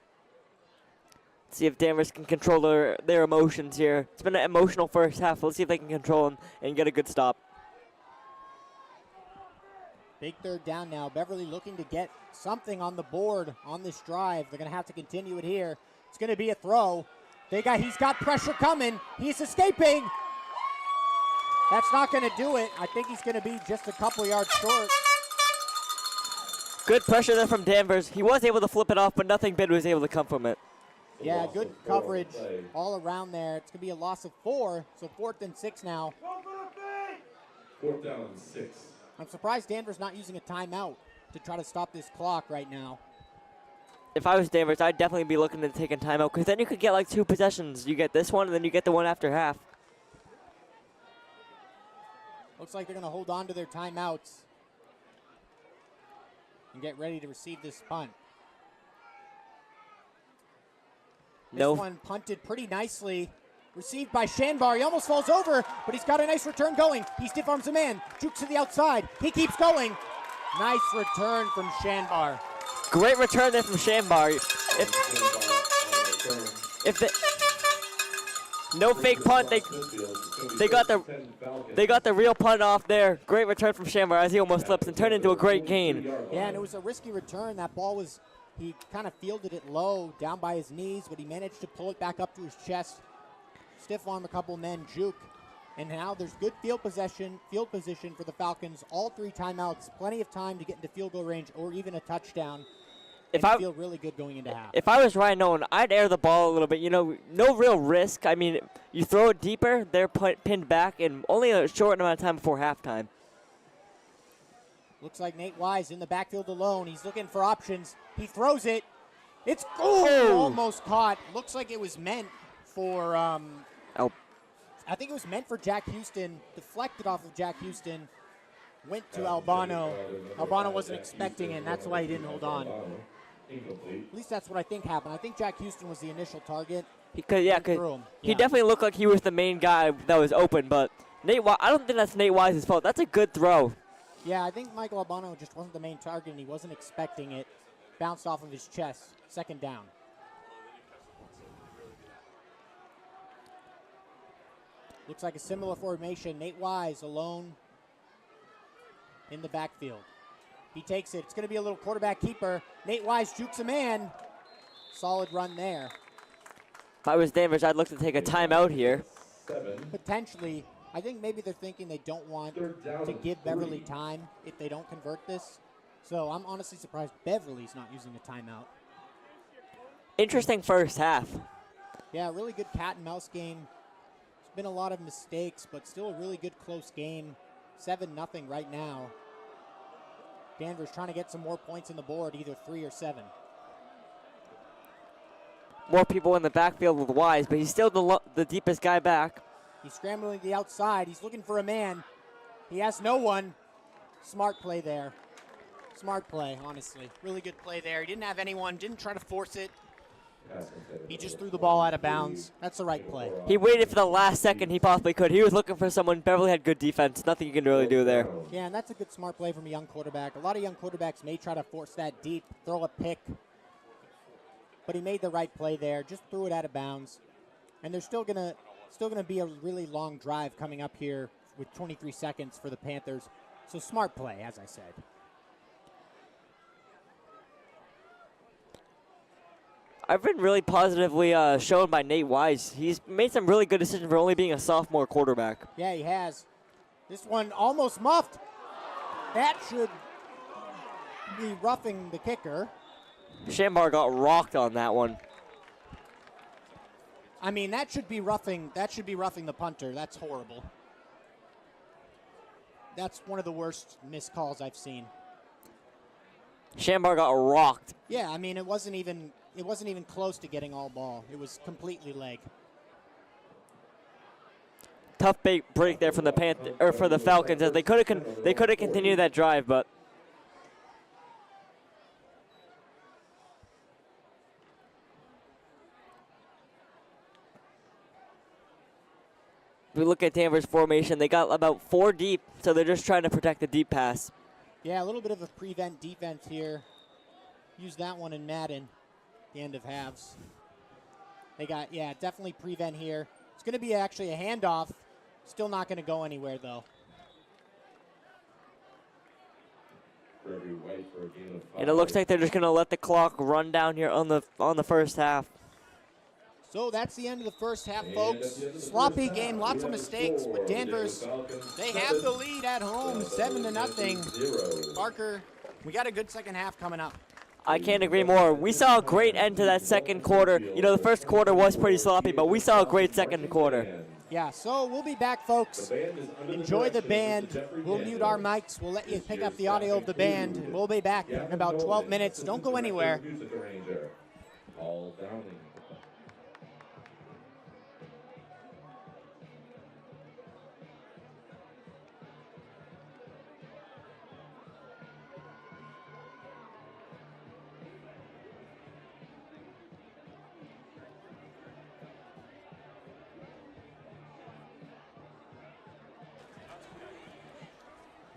Let's see if Danvers can control their emotions here. It's been an emotional first half. Let's see if they can control them and get a good stop. Big 3rd down now. Beverly looking to get something on the board on this drive. They're going to have to continue it here. It's going to be a throw. He's got pressure coming. He's escaping. That's not going to do it. I think he's going to be just a couple yards short. Good pressure there from Danvers. He was able to flip it off, but nothing big was able to come from it. Yeah, good coverage all around there. It's going to be a loss of 4, so 4th and 6 now. 4th down and 6. I'm surprised Danvers not using a timeout to try to stop this clock right now. If I was Danvers, I'd definitely be looking to take a timeout, because then you could get like 2 possessions. You get this one, and then you get the one after half. Looks like they're going to hold on to their timeouts and get ready to receive this punt. This one punted pretty nicely. Received by Shanbar. He almost falls over, but he's got a nice return going. He stiff arms a man. Jukes to the outside. He keeps going. Nice return from Shanbar. Great return there from Shambar. No fake punt. They got the real punt off there. Great return from Shambar as he almost slips and turned into a great gain. Yeah, and it was a risky return. That ball he kind of fielded it low, down by his knees, but he managed to pull it back up to his chest. Stiff arm a couple men, juke. And now there's good field position for the Falcons. All 3 timeouts, plenty of time to get into field goal range or even a touchdown. I feel really good going into half. If I was Ryan Nolan, I'd air the ball a little bit. You know, no real risk. I mean, you throw it deeper, they're pinned back in only a short amount of time before halftime. Looks like Nate Wise in the backfield alone. He's looking for options. He throws it. It's almost caught. Looks like it was meant for I think it was meant for Jack Houston. Deflected off of Jack Houston. Went to Albano. Albano wasn't expecting it, and that's why he didn't hold on. At least that's what I think happened. I think Jack Houston was the initial target, Because through him. he definitely looked like he was the main guy that was open, but I don't think that's Nate Wise's fault. That's a good throw. Yeah, I think Michael Albano just wasn't the main target, and he wasn't expecting it. Bounced off of his chest. Second down. Looks like a similar formation. Nate Wise alone in the backfield. He takes it. It's going to be a little quarterback keeper. Nate Wise jukes a man. Solid run there. If I was Danvers, I'd look to take a timeout here. Potentially, I think maybe they're thinking they don't want to give Beverly time if they don't convert this. So I'm honestly surprised Beverly's not using a timeout. Interesting first half. Yeah, really good cat and mouse game. There's been a lot of mistakes, but still a really good close game. 7-0 right now. Danvers trying to get some more points on the board, either 3 or 7. More people in the backfield with Wise, but he's still the deepest guy back. He's scrambling to the outside. He's looking for a man. He has no one. Smart play there. Smart play, honestly. Really good play there. He didn't have anyone, didn't try to force it. He just threw the ball out of bounds. That's the right play. He waited for the last second he possibly could. He was looking for someone. Beverly had good defense. Nothing you can really do there. Yeah, and that's a good smart play from a young quarterback. A lot of young quarterbacks may try to force that deep, throw a pick. But he made the right play there. Just threw it out of bounds. And there's still gonna be a really long drive coming up here with 23 seconds for the Panthers. So smart play, as I said. I've been really positively shown by Nate Wise. He's made some really good decisions for only being a sophomore quarterback. Yeah, he has. This one almost muffed. That should be roughing the kicker. Shambar got rocked on that one. I mean, that should be roughing the punter. That's horrible. That's one of the worst missed calls I've seen. Shambar got rocked. Yeah, I mean, it wasn't even close to getting all ball. It was completely leg. Tough break there from for the Falcons, as they could have continued that drive, but if we look at Danvers' formation, they got about 4 deep, so they're just trying to protect the deep pass. Yeah, a little bit of a prevent defense here. Use that one in Madden, the end of halves. They got, definitely prevent here. It's going to be actually a handoff. Still not going to go anywhere, though. And it looks like they're just going to let the clock run down here on the first half. So that's the end of the first half, folks. Sloppy game, lots of mistakes, but Danvers, they have the lead at home, 7-0. Parker, we got a good second half coming up. I can't agree more. We saw a great end to that second quarter. You know, the first quarter was pretty sloppy, but we saw a great second quarter. Yeah, so we'll be back, folks. Enjoy the band. We'll mute our mics. We'll let you pick up the audio of the band. We'll be back in about 12 minutes. Don't go anywhere.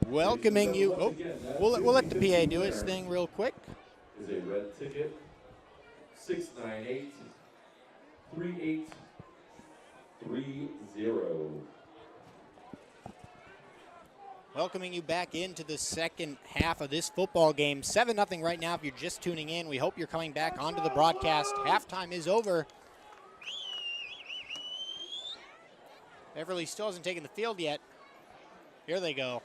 Welcoming you. Oh, we'll let the PA do its thing real quick. Is a red ticket. 698-3830. Welcoming you back into the second half of this football game. 7-0 right now if you're just tuning in. We hope you're coming back onto the broadcast. Halftime is over. Beverly still hasn't taken the field yet. Here they go.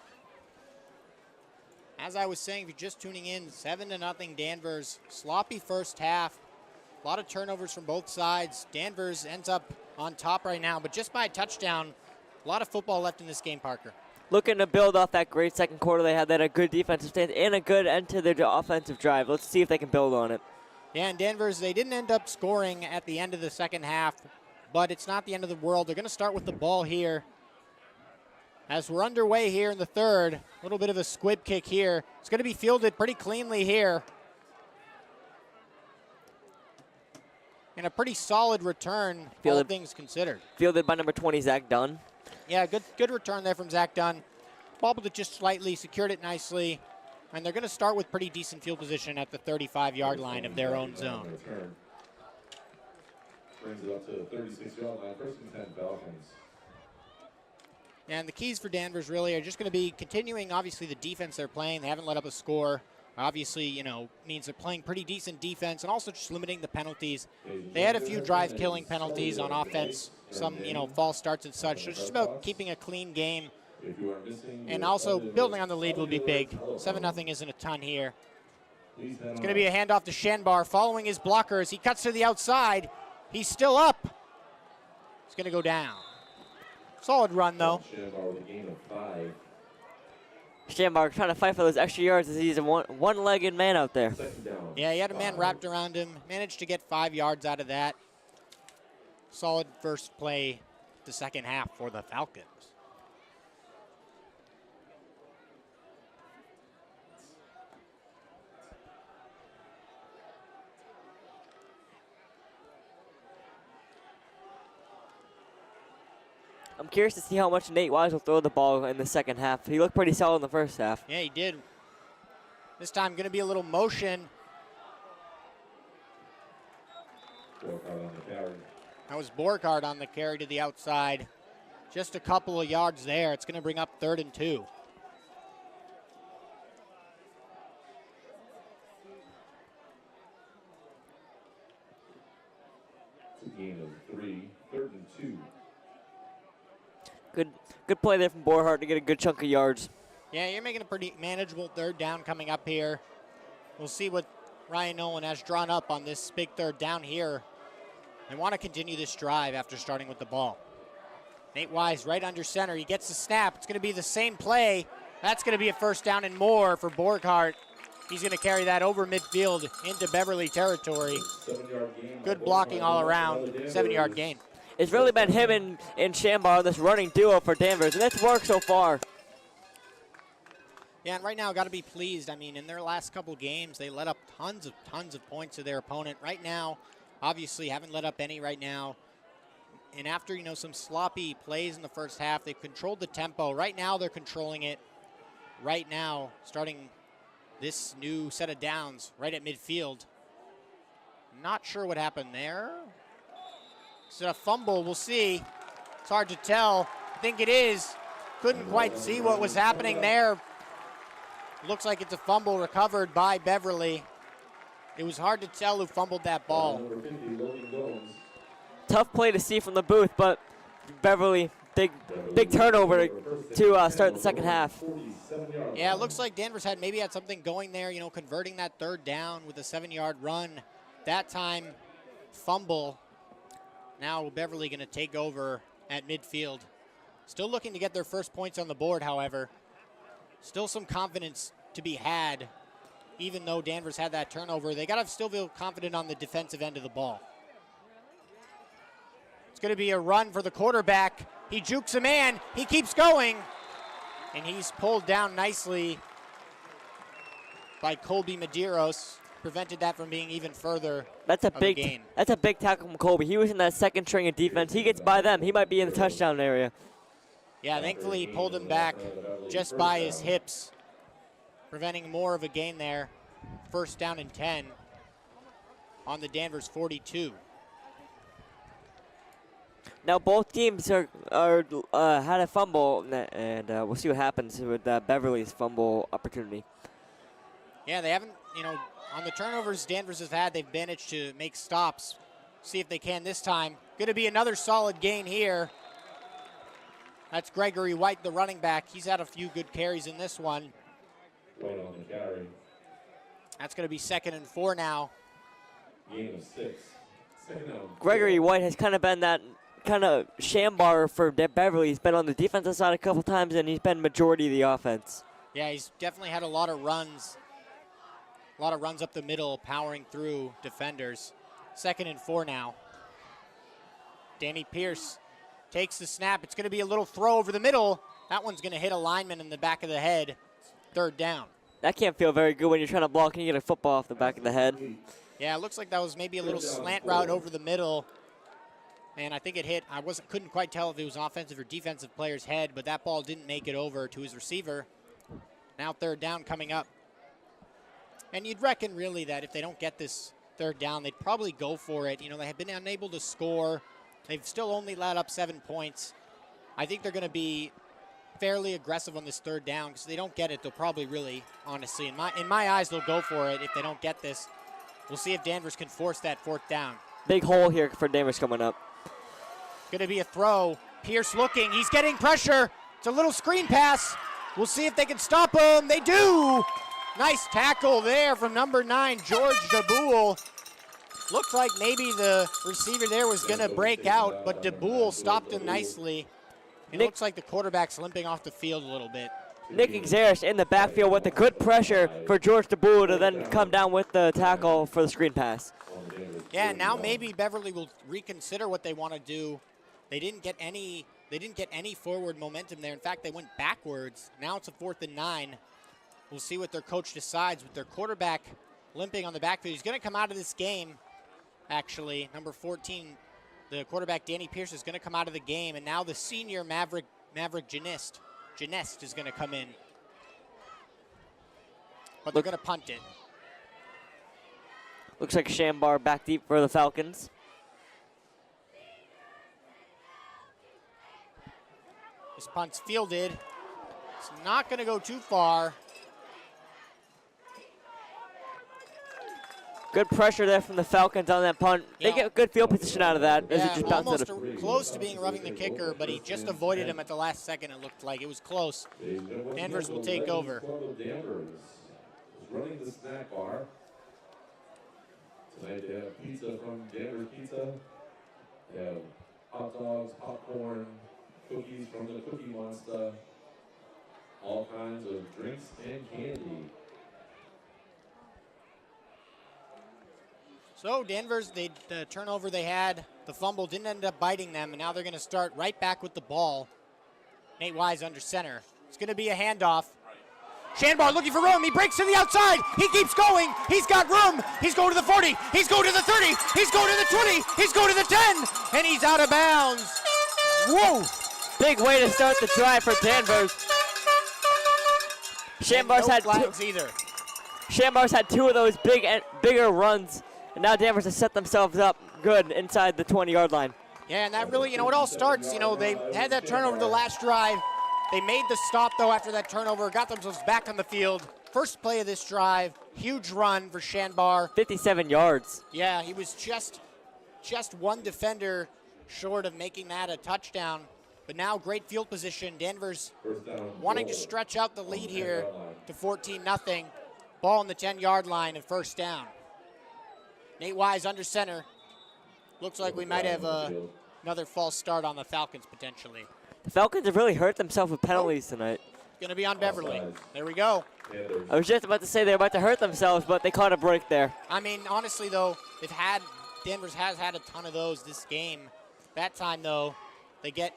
As I was saying, if you're just tuning in, 7-0 Danvers. Sloppy first half. A lot of turnovers from both sides. Danvers ends up on top right now, but just by a touchdown. A lot of football left in this game, Parker. Looking to build off that great second quarter they had. They had a good defensive stance and a good end to their offensive drive. Let's see if they can build on it. Yeah, and Danvers, they didn't end up scoring at the end of the second half, but it's not the end of the world. They're going to start with the ball here. As we're underway here in the third, a little bit of a squib kick here. It's going to be fielded pretty cleanly here. And a pretty solid return, all things considered. Fielded by number 20, Zach Dunn. Yeah, good return there from Zach Dunn. Bobbled it just slightly, secured it nicely. And they're going to start with pretty decent field position at the 35-yard line of their own zone. Brings it up to the 36-yard line, first and 10 Falcons. And the keys for Danvers really are just going to be continuing, obviously, the defense they're playing. They haven't let up a score. Obviously, you know, means they're playing pretty decent defense and also just limiting the penalties. They had a few drive-killing penalties on offense, some, you know, false starts and such. So it's just about keeping a clean game. And also building on the lead will be big. 7-0 isn't a ton here. It's going to be a handoff to Shenbar following his blockers. He cuts to the outside. He's still up. He's going to go down. Solid run, though. Shambar trying to fight for those extra yards as he's a one-legged man out there. Yeah, he had a man wrapped around him. Managed to get 5 yards out of that. Solid first play the second half for the Falcons. I'm curious to see how much Nate Wise will throw the ball in the second half. He looked pretty solid in the first half. Yeah, he did. This time going to be a little motion. That was Borghardt on the carry to the outside. Just a couple of yards there. It's going to bring up 3rd and 2. It's a gain of 3, 3rd and 2. Good play there from Borghardt to get a good chunk of yards. Yeah, you're making a pretty manageable 3rd down coming up here. We'll see what Ryan Nolan has drawn up on this big 3rd down here. They want to continue this drive after starting with the ball. Nate Wise right under center. He gets the snap. It's going to be the same play. That's going to be a 1st down and more for Borghardt. He's going to carry that over midfield into Beverly territory. Good blocking all around. 7-yard gain. It's really been him and Shambar, this running duo for Danvers, and it's worked so far. Yeah, and right now, got to be pleased. I mean, in their last couple games, they let up tons of points to their opponent. Right now, obviously, haven't let up any right now. And after, you know, some sloppy plays in the first half, they've controlled the tempo. Right now, they're controlling it. Right now, starting this new set of downs right at midfield. Not sure what happened there. Is it a fumble? We'll see. It's hard to tell. I think it is. Couldn't quite see what was happening there. Looks like it's a fumble recovered by Beverly. It was hard to tell who fumbled that ball. Tough play to see from the booth, but Beverly, big turnover to start the second half. Yeah, it looks like Danvers had something going there, you know, converting that 3rd down with a 7-yard run. That time, fumble. Now Beverly going to take over at midfield. Still looking to get their first points on the board, however. Still some confidence to be had, even though Danvers had that turnover. They got to still feel confident on the defensive end of the ball. It's going to be a run for the quarterback. He jukes a man. He keeps going. And he's pulled down nicely by Colby Medeiros. Prevented that from being even further. That's a big tackle from Colby. He was in that second string of defense. He gets by them. He might be in the touchdown area. Yeah, thankfully he pulled him back just by his hips, preventing more of a gain there. 1st down and 10 on the Danvers 42. Now both teams had a fumble, and we'll see what happens with Beverly's fumble opportunity. Yeah, they haven't, you know, on the turnovers Danvers has had, they've managed to make stops. See if they can this time. Going to be another solid gain here. That's Gregory White, the running back. He's had a few good carries in this one. White on the carry. That's going to be 2nd and 4 now. Gain of 6. Gregory White has kind of been that kind of Shambar for Beverly. He's been on the defensive side a couple times, and he's been majority of the offense. Yeah, he's definitely had a lot of runs. A lot of runs up the middle, powering through defenders. 2nd and 4 now. Danny Pierce takes the snap. It's going to be a little throw over the middle. That one's going to hit a lineman in the back of the head. 3rd down. That can't feel very good when you're trying to block and you get a football off the back of the head. Yeah, it looks like that was maybe a little slant route over the middle. And I think it hit, couldn't quite tell if it was an offensive or defensive player's head, but that ball didn't make it over to his receiver. Now third down coming up. And you'd reckon really that if they don't get this third down, they'd probably go for it. You know, they have been unable to score. They've still only let up 7 points. I think they're going to be fairly aggressive on this third down because if they don't get it, they'll probably really, honestly, in my eyes, they'll go for it if they don't get this. We'll see if Danvers can force that fourth down. Big hole here for Danvers coming up. Going to be a throw. Pierce looking. He's getting pressure. It's a little screen pass. We'll see if they can stop him. They do. Nice tackle there from number 9, George DeBoule. Looked like maybe the receiver there was going to break out, but DeBoule stopped him nicely. It looks like the quarterback's limping off the field a little bit. Nick Xeris in the backfield with the good pressure for George DeBoule to then come down with the tackle for the screen pass. Yeah, now maybe Beverly will reconsider what they want to do. They didn't get any forward momentum there. In fact, they went backwards. Now it's a 4th and 9. We'll see what their coach decides with their quarterback limping on the backfield. He's going to come out of this game, actually. Number 14, the quarterback, Danny Pierce, is going to come out of the game. And now the senior Maverick Janest is going to come in. But they're going to punt it. Looks like Shambar back deep for the Falcons. This punt's fielded. It's not going to go too far. Good pressure there from the Falcons on that punt. They get a good field position out of that. Yeah, as it just bounced almost close to being rubbing the kicker, but he just avoided him at the last second, it looked like. It was close. Danvers will take over. Danvers is running the snack bar. Tonight they have pizza from Danvers Pizza. They have hot dogs, popcorn, cookies from the Cookie Monster, all kinds of drinks and candy. So Danvers, the turnover they had, the fumble didn't end up biting them, and now they're going to start right back with the ball. Nate Wise under center. It's going to be a handoff. Shambar looking for room. He breaks to the outside. He keeps going. He's got room. He's going to the 40. He's going to the 30. He's going to the 20. He's going to the 10. And he's out of bounds. Whoa. Big way to start the drive for Danvers. Shambar's had two of those bigger runs, and now Danvers has set themselves up good inside the 20-yard line. Yeah, and that really, it all starts, they had that turnover the last drive. They made the stop, though, after that turnover, got themselves back on the field. First play of this drive, huge run for Shambar. 57 yards. Yeah, he was just one defender short of making that a touchdown. But now great field position. Danvers wanting to stretch out the lead here to 14-0. Ball on the 10-yard line and first down. Nate Wise under center. Looks like we might have another false start on the Falcons potentially. The Falcons have really hurt themselves with penalties tonight. Going to be on Beverly. There we go. I was just about to say they're about to hurt themselves, but they caught a break there. I mean, honestly, though, Danvers has had a ton of those this game. That time, though, they get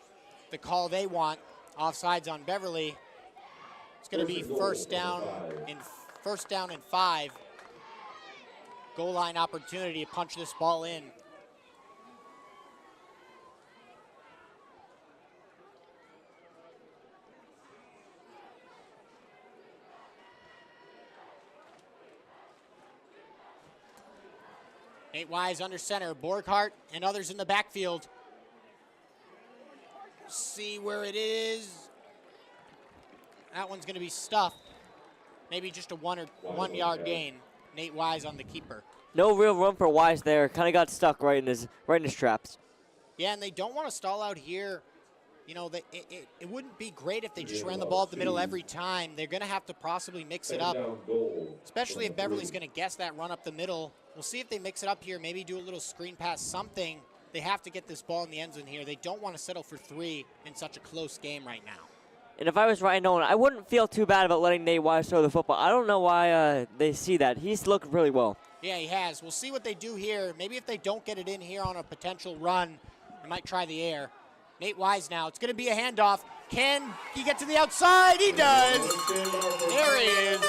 the call they want. Offsides on Beverly. It's going to be first down and 5. Goal line opportunity to punch this ball in. Nate Wise under center. Borghardt and others in the backfield. See where it is. That one's going to be stuffed. Maybe just a 1 yard gain. Nate Wise on the keeper. No real room for Wise there. Kind of got stuck right in his traps. Yeah, and they don't want to stall out here. It wouldn't be great if they just ran the ball up the middle every time. They're going to have to possibly mix it up, especially if Beverly's going to guess that run up the middle. We'll see if they mix it up here, maybe do a little screen pass, something. They have to get this ball in the end zone here. They don't want to settle for 3 in such a close game right now. And if I was Ryan Nolan, I wouldn't feel too bad about letting Nate Wise throw the football. I don't know why they see that. He's looked really well. Yeah, he has. We'll see what they do here. Maybe if they don't get it in here on a potential run, they might try the air. Nate Wise now. It's going to be a handoff. Can he get to the outside? He does. There he is.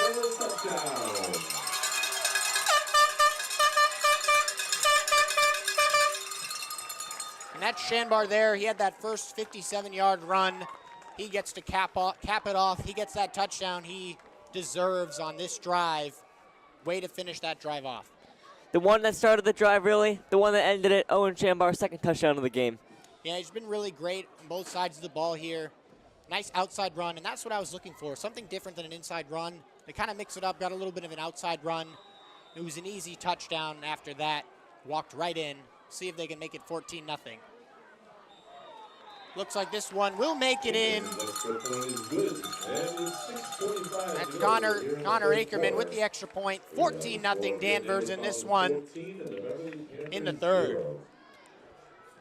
that's Shanbar there. He had that first 57-yard run. He gets to cap it off. He gets that touchdown he deserves on this drive. Way to finish that drive off. The one that started the drive, really. The one that ended it. Owen Shambar's second touchdown of the game. Yeah, he's been really great on both sides of the ball here. Nice outside run, and that's what I was looking for. Something different than an inside run. They kind of mix it up, got a little bit of an outside run. It was an easy touchdown after that. Walked right in. See if they can make it 14-0. Looks like this one will make it in. That's Connor Ackerman with the extra point. 14-0 Danvers in this one in the third.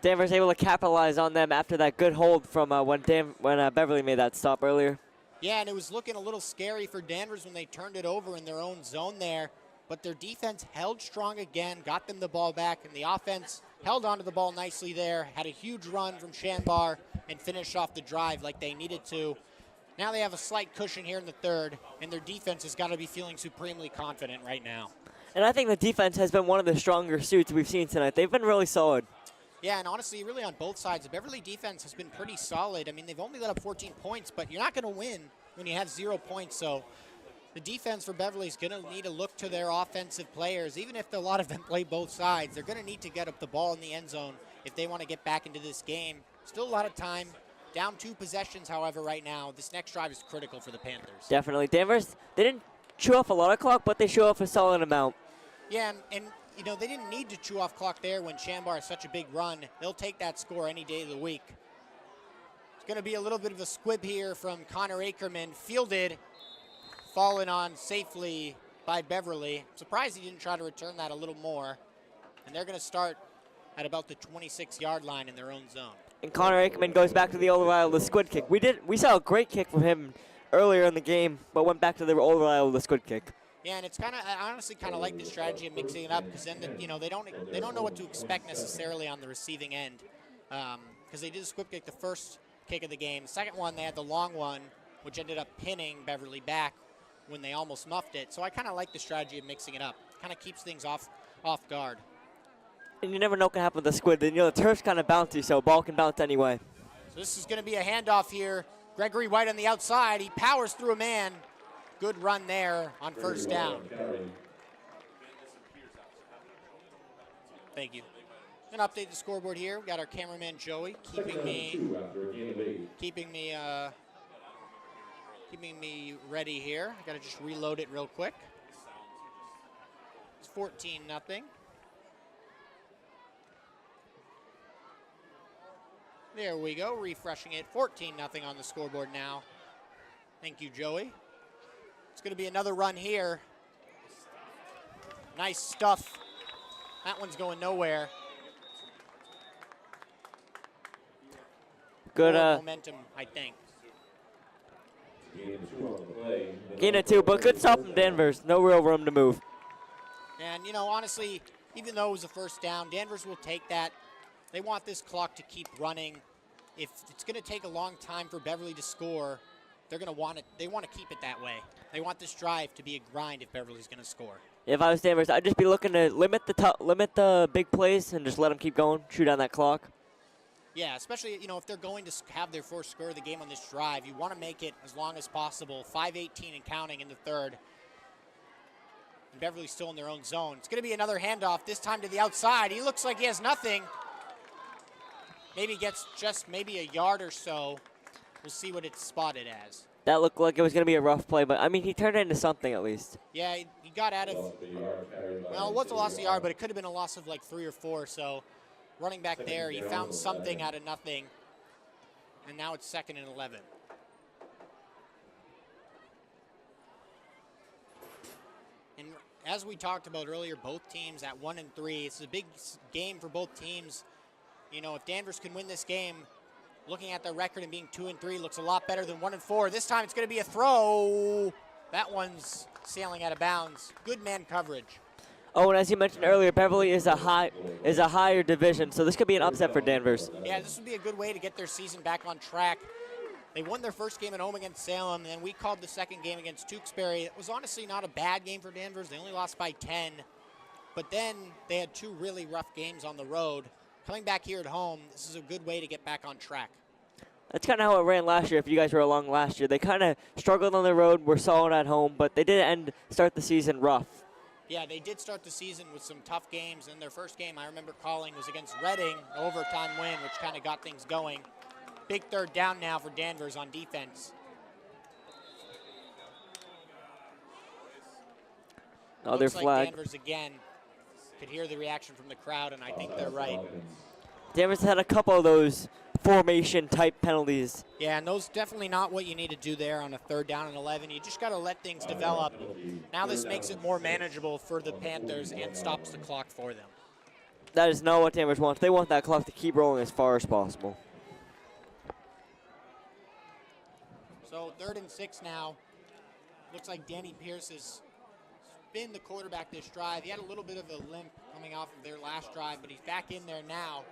Danvers able to capitalize on them after that good hold from when Beverly made that stop earlier. Yeah, and it was looking a little scary for Danvers when they turned it over in their own zone there. But their defense held strong again, got them the ball back, and the offense held onto the ball nicely there, had a huge run from Shambar, and finished off the drive like they needed to. Now they have a slight cushion here in the third, and their defense has got to be feeling supremely confident right now. And I think the defense has been one of the stronger suits we've seen tonight. They've been really solid. Yeah, and honestly, really on both sides, the Beverly defense has been pretty solid. I mean, they've only let up 14 points, but you're not going to win when you have 0 points, so the defense for Beverly is going to need to look to their offensive players. Even if a lot of them play both sides, they're going to need to get up the ball in the end zone if they want to get back into this game. Still a lot of time. Down 2 possessions, however, right now. This next drive is critical for the Panthers. Definitely. Danvers, they didn't chew off a lot of clock, but they chew off a solid amount. Yeah, and you know, they didn't need to chew off clock there when Shambar has such a big run. They'll take that score any day of the week. It's going to be a little bit of a squib here from Connor Ackerman. Fielded. Fallen on safely by Beverly. I'm surprised he didn't try to return that a little more. And they're going to start at about the 26-yard line in their own zone. And Connor Ackerman goes back to the old Isle, the squid kick. We saw a great kick from him earlier in the game, but went back to the old Isle, the squid kick. Yeah, and it's kind of, I honestly kind of like the strategy of mixing it up because then they don't know what to expect necessarily on the receiving end because they did the squib kick the first kick of the game. The second one they had the long one, which ended up pinning Beverly back when they almost muffed it. So I kind of like the strategy of mixing it up. Kind of keeps things off guard. And you never know what can happen with the squid. You know, the turf's kind of bouncy, so ball can bounce anyway. So this is going to be a handoff here. Gregory White on the outside. He powers through a man. Good run there on first down. Thank you. I'm going to update the scoreboard here. We got our cameraman Joey keeping me ready here. I got to just reload it real quick. It's 14-0. There we go, refreshing it. 14-0 on the scoreboard now. Thank you, Joey. It's going to be another run here. Nice stuff. That one's going nowhere. Good momentum, I think. Gain of 2, but good stop from Danvers. No real room to move. And, you know, honestly, even though it was a first down, Danvers will take that. They want this clock to keep running. If it's going to take a long time for Beverly to score, they're going to want it. They want to keep it that way. They want this drive to be a grind if Beverly's going to score. If I was Danvers, I'd just be looking to limit the big plays and just let them keep going, shoot down that clock. Yeah, especially, you know, if they're going to have their first score of the game on this drive, you want to make it as long as possible. 5:18 and counting in the third. And Beverly's still in their own zone. It's going to be another handoff, this time to the outside. He looks like he has nothing. Maybe gets just maybe a yard or so. We'll see what it's spotted as. That looked like it was going to be a rough play, but, I mean, he turned it into something at least. Yeah, he got out of, well, it was a loss of yard, but it could have been a loss of like 3 or 4. So running back there, he found something out of nothing. And now it's 2nd and 11. And as we talked about earlier, both teams at 1 and 3. It's a big game for both teams. You know, if Danvers can win this game, looking at their record and being 2 and 3 looks a lot better than 1 and 4. This time it's going to be a throw. That one's sailing out of bounds. Good man coverage. Oh, and as you mentioned earlier, Beverly is a higher division, so this could be an upset for Danvers. Yeah, this would be a good way to get their season back on track. They won their first game at home against Salem, and then we called the second game against Tewksbury. It was honestly not a bad game for Danvers. They only lost by 10. But then they had 2 really rough games on the road. coming back here at home, this is a good way to get back on track. That's kind of how it ran last year, if you guys were along last year. They kind of struggled on the road, were solid at home, but they did start the season rough. Yeah, they did start the season with some tough games, and their first game I remember calling was against Reading, overtime win, which kind of got things going. Big third down now for Danvers on defense. Another Looks flag. like Danvers again. Could hear the reaction from the crowd, and I think they're right. Danvers had a couple of those formation-type penalties. Yeah, and those definitely not what you need to do there on a third down and 11. You just got to let things develop. Now this makes it more manageable for the Panthers and stops the clock for them. That is not what Danvers wants. They want that clock to keep rolling as far as possible. So 3rd and 6 now. Looks like Danny Pierce has been the quarterback this drive. He had a little bit of a limp coming off of their last drive, but he's back in there now.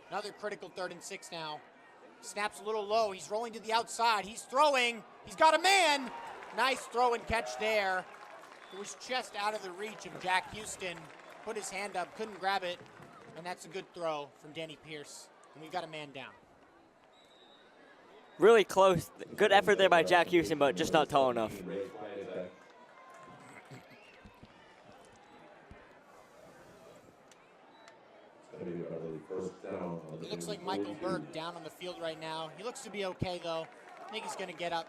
Another critical 3rd and 6 now. Snaps a little low. He's rolling to the outside. He's throwing. He's got a man. Nice throw and catch there. It was just out of the reach of Jack Houston. Put his hand up, couldn't grab it, and that's a good throw from Danny Pierce. And we've got a man down. Really close. Good effort there by Jack Houston, but just not tall enough. It looks like Michael Berg down on the field right now. He looks to be okay, though. I think he's going to get up.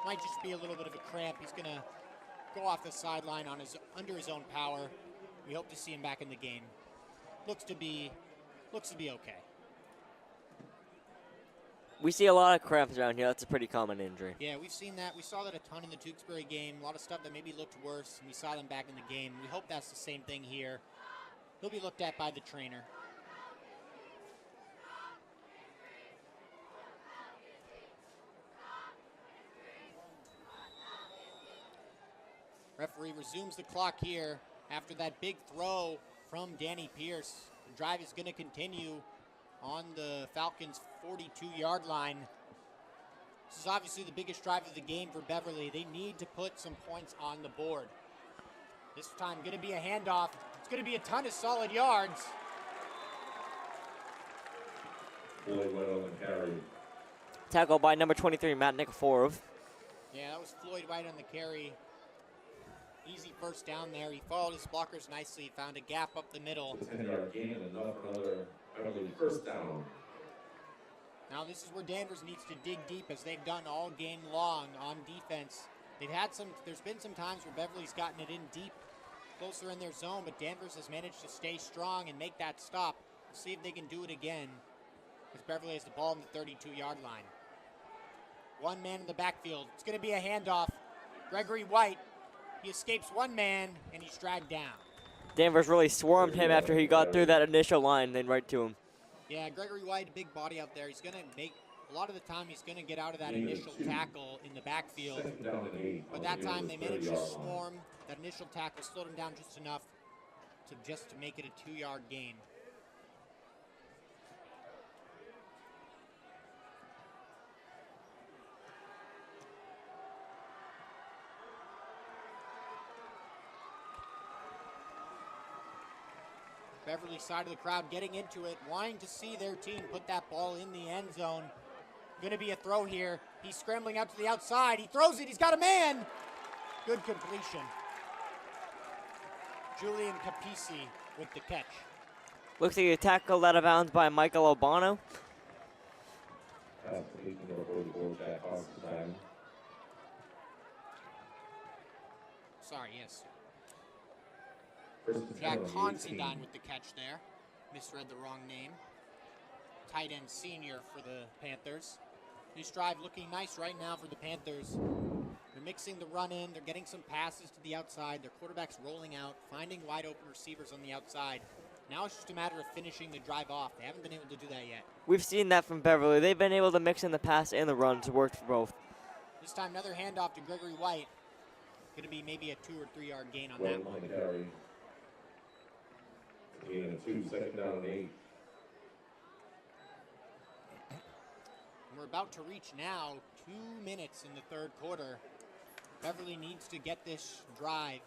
Might just be a little bit of a cramp. He's going to go off the sideline under his own power. We hope to see him back in the game. Looks to be okay. We see a lot of cramps around here. That's a pretty common injury. Yeah, we've seen that. We saw that a ton in the Tewksbury game. A lot of stuff that maybe looked worse, and we saw them back in the game. We hope that's the same thing here. He'll be looked at by the trainer. Referee resumes the clock here after that big throw from Danny Pierce. The drive is going to continue on the Falcons' 42-yard line. This is obviously the biggest drive of the game for Beverly. They need to put some points on the board. This time going to be a handoff. It's going to be a ton of solid yards. Tackled by number 23, Matt Nikiforov. Yeah, that was Floyd White on the carry. Easy first down there. He followed his blockers nicely, found a gap up the middle. 10-yard gain and enough for another first down. Now this is where Danvers needs to dig deep, as they've done all game long on defense. There's been some times where Beverly's gotten it in deep, closer in their zone, but Danvers has managed to stay strong and make that stop. We'll see if they can do it again, as Beverly has the ball on the 32-yard line. One man in the backfield. It's going to be a handoff. Gregory White. He escapes one man, and he's dragged down. Danvers really swarmed him after he got through that initial line, then right to him. Yeah, Gregory White, a big body out there. He's going to make, a lot of the time, he's going to get out of that initial tackle in the backfield. But that time, they managed to swarm. That initial tackle slowed him down just enough to make it a 2-yard gain. Beverly side of the crowd getting into it, wanting to see their team put that ball in the end zone. Going to be a throw here. He's scrambling out to the outside. He throws it. He's got a man. Good completion. Julian Capisi with the catch. Looks like a tackle out of bounds by Michael Obano. Sorry, yes. Jack Considine with the catch there. Misread the wrong name. Tight end senior for the Panthers. This drive looking nice right now for the Panthers. They're mixing the run in. They're getting some passes to the outside. Their quarterback's rolling out, finding wide open receivers on the outside. Now it's just a matter of finishing the drive off. They haven't been able to do that yet. We've seen that from Beverly. They've been able to mix in the pass and the run to work for both. This time another handoff to Gregory White. Going to be maybe a 2 or 3 yard gain on that one. Gain of 2, second down and 8. We're about to reach now 2 minutes in the third quarter. Beverly needs to get this drive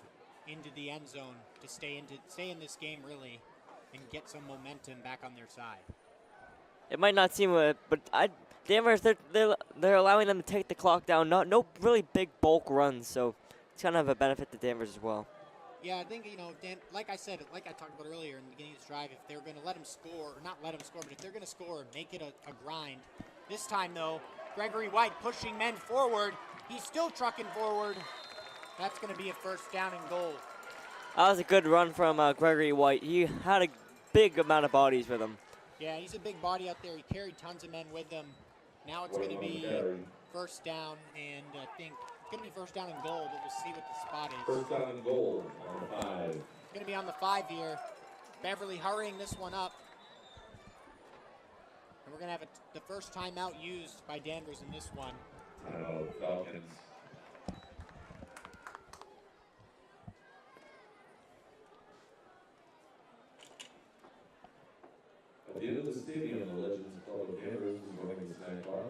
into the end zone to stay in this game, really. and get some momentum back on their side. It might not seem, but Danvers, they're allowing them to take the clock down. No really big bulk runs, so it's kind of a benefit to Danvers as well. Yeah, I think, like I said, like I talked about earlier in the beginning of this drive, if they're going to let them score, or not let them score, but if they're going to score, make it a grind. This time, though, Gregory White pushing men forward. He's still trucking forward. That's going to be a first down and goal. That was a good run from Gregory White. He had a big amount of bodies with him. Yeah, he's a big body out there. He carried tons of men with him. Now it's going to be first down, and I think it's going to be first down and goal, but we'll see what the spot is. First down and goal on the 5. It's going to be on the 5 here. Beverly hurrying this one up. And we're going to have the first timeout used by Danvers in this one. Falcons. At the end of the stadium, the Legends Club of Danvers is running the snack bar.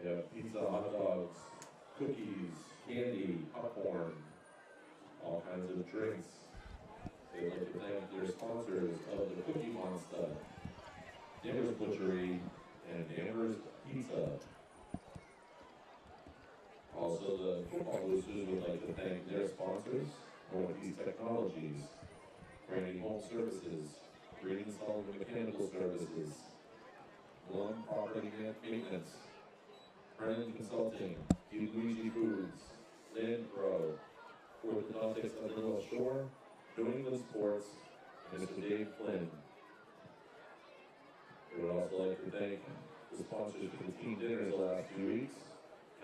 They have pizza, hot dogs, cookies, candy, popcorn, all kinds of drinks. They'd like to thank their sponsors of the Cookie Monster, Danvers Butchery, and Danvers Pizza. Also, the football boosters would like to thank their sponsors, Northeast Technologies, Granny Home Services, Green and Solid Mechanical Services, Blum Property Maintenance, Brennan Consulting, Luigi Foods, Land Pro, Orthodontics Underwell Shore, New England Sports, and Mr. Dave Flynn. They would also like to thank the sponsors for the team dinners the last 2 weeks,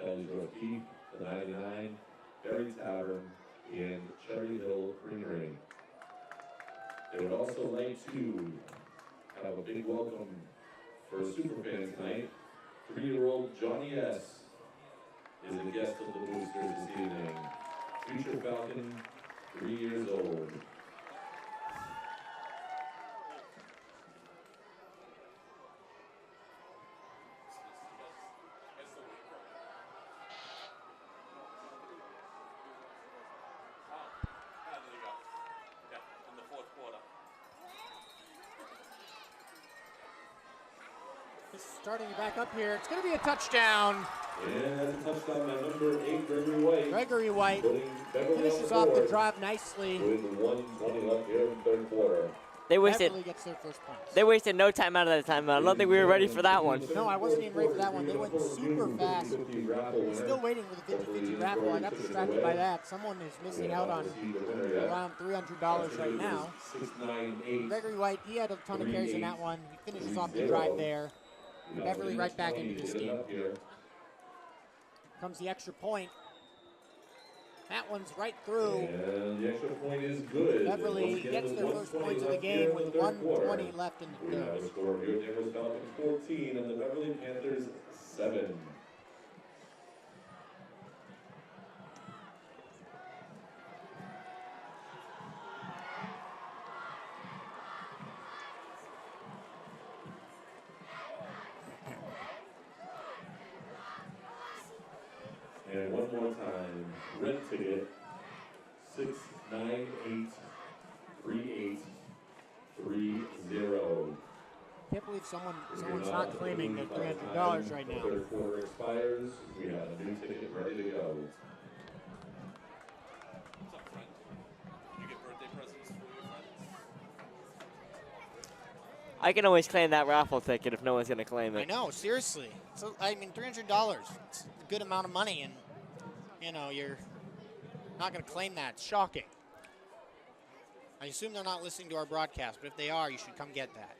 Kelly's Roast Beef, the 99, Berry Tavern, and Cherry Hill Creamery. They would also like to have a big welcome for Superfans tonight. 3-year-old Johnny S. is a guest of the Boosters this evening. Future Falcon, 3 years old. Starting back up here, it's going to be a touchdown. And that's a touchdown by number 8, Gregory White. Gregory White finishes off the drive nicely. With 1:20 left here in the third quarter. Beverly gets their first points. They wasted no time out of that time. I don't think we were ready for that one. No, I wasn't even ready for that one. They went super fast. Still waiting for the 50-50 raffle. I got distracted by that. Someone is missing out on around $300 right now. Gregory White, he had a ton of carries in that one. He finishes off the drive there. Beverly right back into this game. Comes the extra point. That one's right through. And the extra point is good. Beverly gets their first points of the game with 1:20 left in the third. We have a score here. Danvers Falcons 14 and the Beverly Panthers 7. And one more time, red ticket, 6983830. Can't believe someone's not claiming their $300 right now. Third quarter expires. We have a new ticket ready to go. What's up, friend? Did you get birthday presents for your friends? I can always claim that raffle ticket if no one's going to claim it. I know, seriously. So I mean, $300. It's a good amount of money, and you're not going to claim that. It's shocking. I assume they're not listening to our broadcast, but if they are, you should come get that.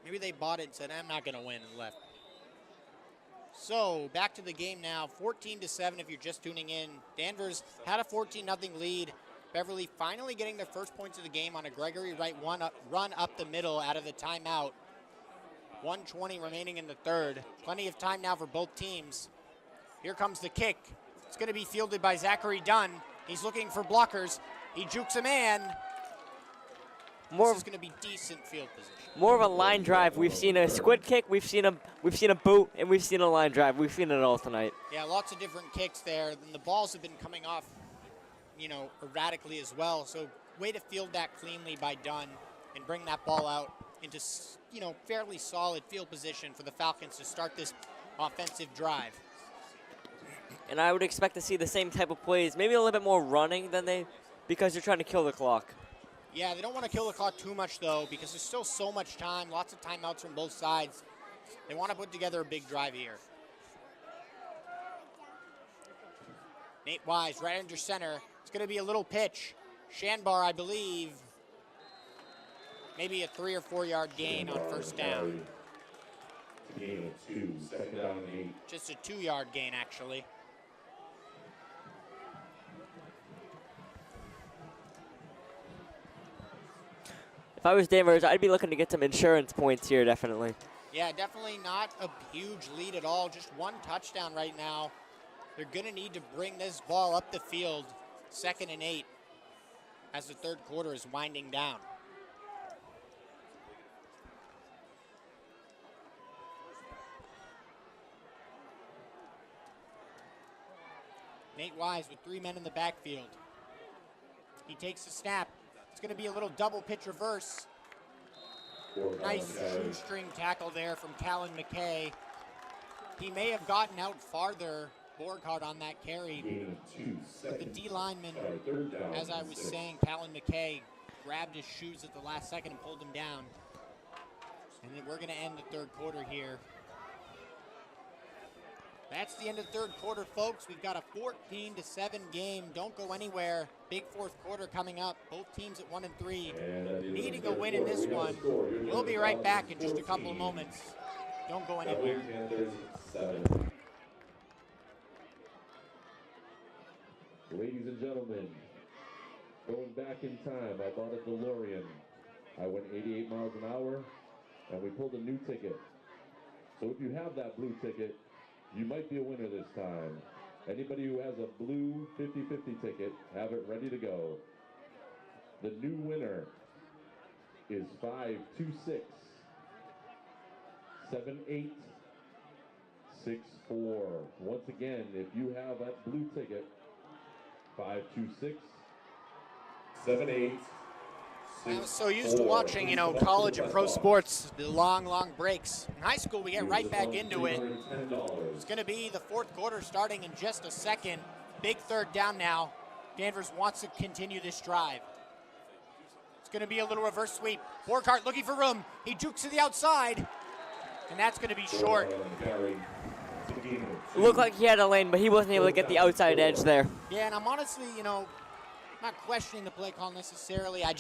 Maybe they bought it and said, I'm not going to win, and left. So back to the game now, 14-7 if you're just tuning in. Danvers had a 14-0 lead. Beverly finally getting their first points of the game on a Gregory Wright run up the middle out of the timeout. 1:20 remaining in the third. Plenty of time now for both teams. Here comes the kick. It's going to be fielded by Zachary Dunn. He's looking for blockers. He jukes a man. This is going to be decent field position. More of a line drive. We've seen a squid kick, we've seen a boot, and we've seen a line drive. We've seen it all tonight. Yeah, lots of different kicks there. And the balls have been coming off erratically as well. So way to field that cleanly by Dunn and bring that ball out into, fairly solid field position for the Falcons to start this offensive drive. And I would expect to see the same type of plays, maybe a little bit more running than because they're trying to kill the clock. Yeah, they don't want to kill the clock too much, though, because there's still so much time, lots of timeouts from both sides. They want to put together a big drive here. Nate Wise right under center. It's going to be a little pitch. Shanbar, I believe, maybe a 3 or 4 yard gain on first down. Gain of 2, second down and 8. Just a 2 yard gain, actually. If I was Danvers, I'd be looking to get some insurance points here, definitely. Yeah, definitely not a huge lead at all. Just 1 touchdown right now. They're going to need to bring this ball up the field, 2nd and 8, as the third quarter is winding down. Nate Wise with 3 men in the backfield. He takes the snap. It's going to be a little double pitch reverse. Nice shoestring tackle there from Callan McKay. He may have gotten out farther, Borghardt, on that carry. But the D lineman, as I was saying, Callan McKay grabbed his shoes at the last second and pulled him down. And then we're going to end the third quarter here. That's the end of the third quarter, folks. We've got a 14-7 game. Don't go anywhere. Big fourth quarter coming up. Both teams at 1 and 3, needing a win in this one. We'll be right back in just a couple of moments. Don't go anywhere. Ladies and gentlemen, going back in time, I bought a DeLorean. I went 88 miles an hour, and we pulled a new ticket. So if you have that blue ticket, you might be a winner this time. Anybody who has a blue 50-50 ticket, have it ready to go. The new winner is 526 7864. Once again, if you have that blue ticket, 526 7864. I was so used to watching, college and pro sports, the long breaks. In high school, we get right back into it. It's going to be the fourth quarter starting in just a second. Big third down now. Danvers wants to continue this drive. It's going to be a little reverse sweep. Borghardt looking for room. He jukes to the outside, and that's going to be short. Looked like he had a lane, but he wasn't able to get the outside edge there. Yeah, and I'm honestly, not questioning the play call necessarily. I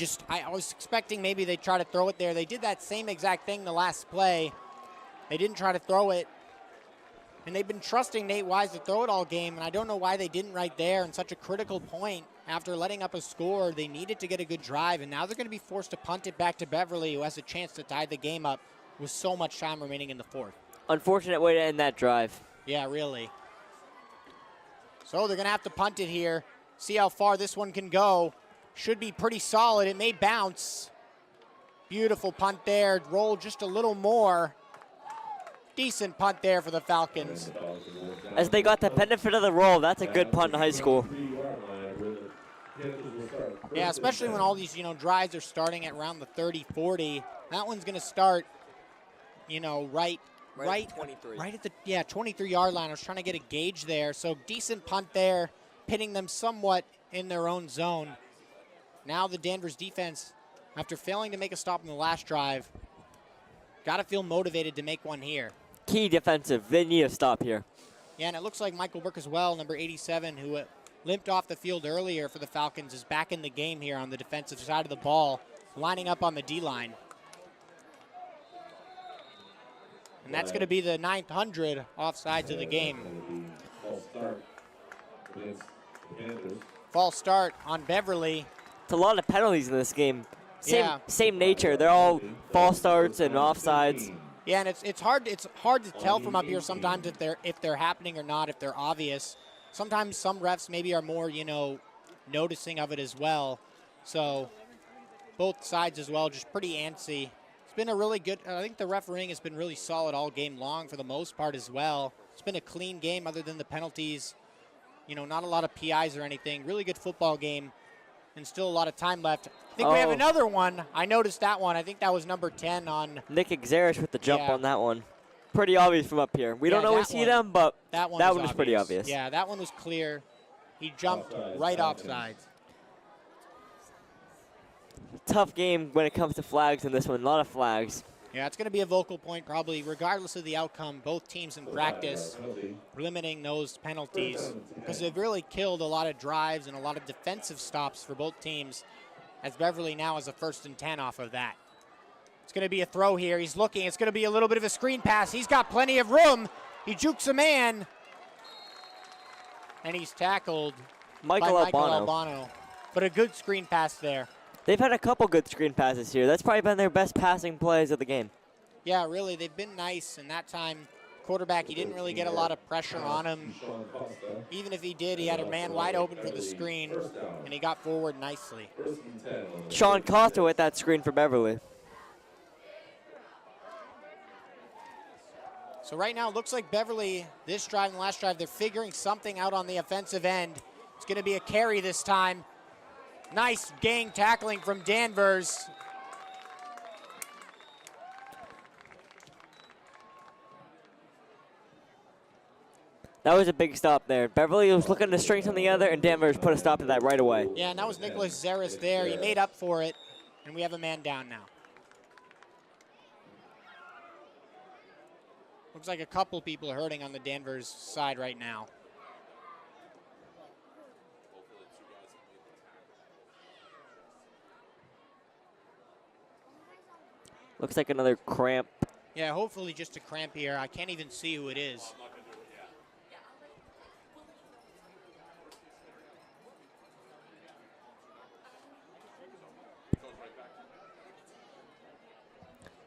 was expecting maybe they'd try to throw it there. They did that same exact thing the last play. They didn't try to throw it. And they've been trusting Nate Wise to throw it all game, and I don't know why they didn't right there in such a critical point after letting up a score. They needed to get a good drive, and now they're going to be forced to punt it back to Beverly, who has a chance to tie the game up with so much time remaining in the fourth. Unfortunate way to end that drive. Yeah, really. So they're going to have to punt it here. See how far this one can go. Should be pretty solid. It may bounce. Beautiful punt there. Roll just a little more. Decent punt there for the Falcons. As they got the benefit of the roll, that's a good punt in high school. Yeah, especially when all these, drives are starting at around the 30, 40. That one's going to start, right at 23. Right at the 23-yard line. I was trying to get a gauge there. So decent punt there, pitting them somewhat in their own zone. Now the Danvers defense, after failing to make a stop in the last drive, got to feel motivated to make one here. Key defensive. They need a stop here. Yeah, and it looks like Michael Burke as well, number 87, who limped off the field earlier for the Falcons, is back in the game here on the defensive side of the ball, lining up on the D-line. And that's going to be the 900 offsides of the game. False start on Beverly. It's a lot of penalties in this game. Yeah. Same nature. They're all false starts and offsides. Yeah, and it's hard to tell from up here sometimes if they're happening or not, if they're obvious. Sometimes some refs maybe are more, noticing of it as well. So both sides as well, just pretty antsy. It's been a really good, I think the refereeing has been really solid all game long for the most part as well. It's been a clean game other than the penalties. not a lot of PIs or anything. Really good football game, and still a lot of time left. I think we have another one. I noticed that one. I think that was number 10 on. Nick Xerish with the jump on that one. Pretty obvious from up here. We don't always see them, but that one was pretty obvious. Yeah, that one was clear. He jumped right off sides. Tough game when it comes to flags in this one. A lot of flags. Yeah, it's going to be a vocal point probably, regardless of the outcome. Both teams in practice limiting those penalties because they've really killed a lot of drives and a lot of defensive stops for both teams, as Beverly now has a 1st and 10 off of that. It's going to be a throw here. He's looking. It's going to be a little bit of a screen pass. He's got plenty of room. He jukes a man, and he's tackled by Michael Albano. But a good screen pass there. They've had a couple good screen passes here. That's probably been their best passing plays of the game. Yeah, really. They've been nice, and that time, quarterback, he didn't really get a lot of pressure on him. Even if he did, he had a man wide open for the screen, and he got forward nicely. Sean Costa with that screen for Beverly. So right now, it looks like Beverly, this drive and the last drive, they're figuring something out on the offensive end. It's going to be a carry this time. Nice gang tackling from Danvers. That was a big stop there. Beverly was looking to string something together, and Danvers put a stop to that right away. Yeah, and that was Nicholas Zeris there. He made up for it, and we have a man down now. Looks like a couple people are hurting on the Danvers side right now. Looks like another cramp. Yeah, hopefully just a cramp here. I can't even see who it is.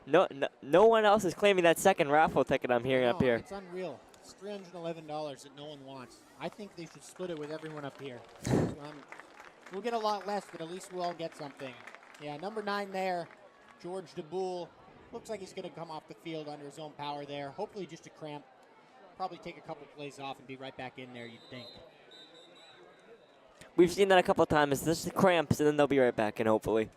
No one else is claiming that second raffle ticket I'm hearing up here. It's unreal. It's $311 that no one wants. I think they should split it with everyone up here. We'll get a lot less, but at least we'll all get something. Yeah, number 9 there. George DeBoule looks like he's going to come off the field under his own power there. Hopefully just a cramp. Probably take a couple plays off and be right back in there, you'd think. We've seen that a couple of times. Just the cramps, and then they'll be right back in, hopefully.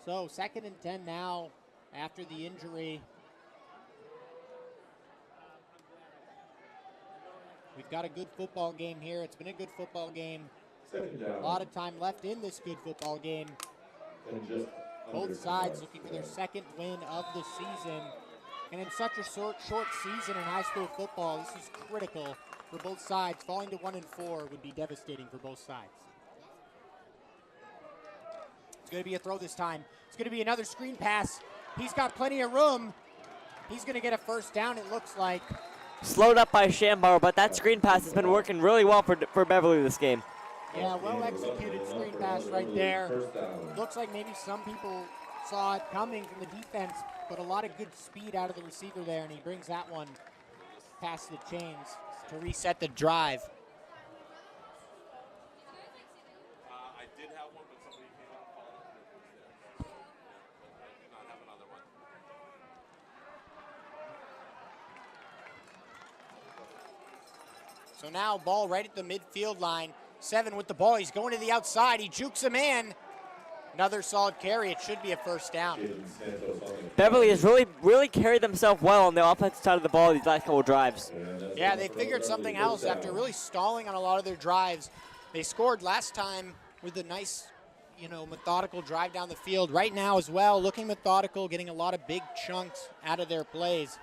So 2nd and 10 now after the injury. We've got a good football game here. It's been a good football game. A lot of time left in this good football game. Both sides looking for their 2nd win of the season. And in such a short season in high school football, this is critical for both sides. Falling to 1-4 would be devastating for both sides. It's going to be a throw this time. It's going to be another screen pass. He's got plenty of room. He's going to get a 1st down, it looks like. Slowed up by Shambar, but that screen pass has been working really well for Beverly this game. Yeah, well-executed screen pass right there. Looks like maybe some people saw it coming from the defense, but a lot of good speed out of the receiver there, and he brings that one past the chains to reset the drive. I did have one, but somebody came out and followed up with it. I do not have another one. So now ball right at the midfield line. 7 with the ball. He's going to the outside. He jukes him in. Another solid carry. It should be a 1st down. Beverly has really carried themselves well on the offensive side of the ball these last couple drives. Yeah, they figured something else after really stalling on a lot of their drives. They scored last time with a nice, methodical drive down the field. Right now as well, looking methodical, getting a lot of big chunks out of their plays.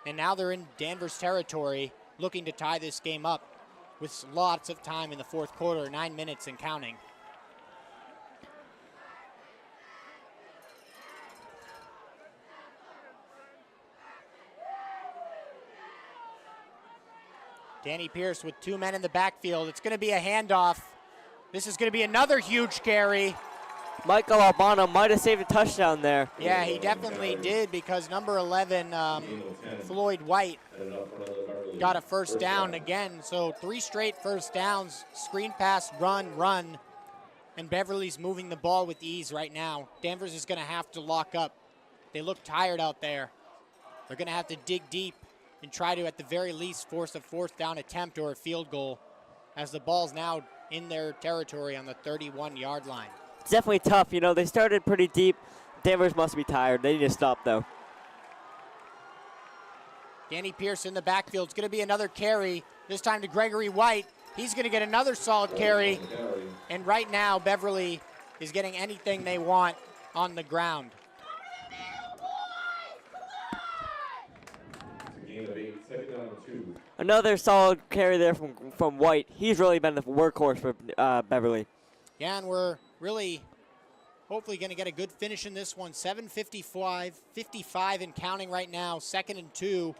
And now they're in Danvers territory, looking to tie this game up with lots of time in the 4th quarter, 9 minutes and counting. Danny Pierce with 2 men in the backfield. It's going to be a handoff. This is going to be another huge carry. Michael Albano might have saved a touchdown there. Yeah, he definitely did because number 11, Floyd White, got a 1st down again. So 3 straight 1st downs, screen pass, run. And Beverly's moving the ball with ease right now. Danvers is going to have to lock up. They look tired out there. They're going to have to dig deep and try to, at the very least, force a fourth down attempt or a field goal, as the ball's now in their territory on the 31-yard line. It's definitely tough. You know, they started pretty deep. Danvers must be tired. They need to stop, though. Danny Pierce in the backfield. It's going to be another carry, this time to Gregory White. He's going to get another solid carry. And right now, Beverly is getting anything they want on the ground. Another solid carry there from White. He's really been the workhorse for Beverly. Yeah, and we're really hopefully going to get a good finish in this one. 7:55 and counting right now. 2nd and 2.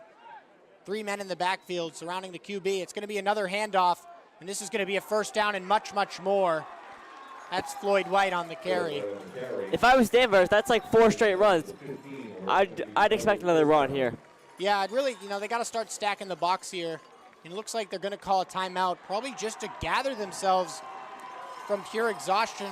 3 men in the backfield surrounding the QB. It's going to be another handoff, and this is going to be a first down and much, much more. That's Floyd White on the carry. If I was Danvers, that's like 4 straight runs. I'd expect another run here. Yeah, I'd really, they got to start stacking the box here. And it looks like they're going to call a timeout, probably just to gather themselves from pure exhaustion.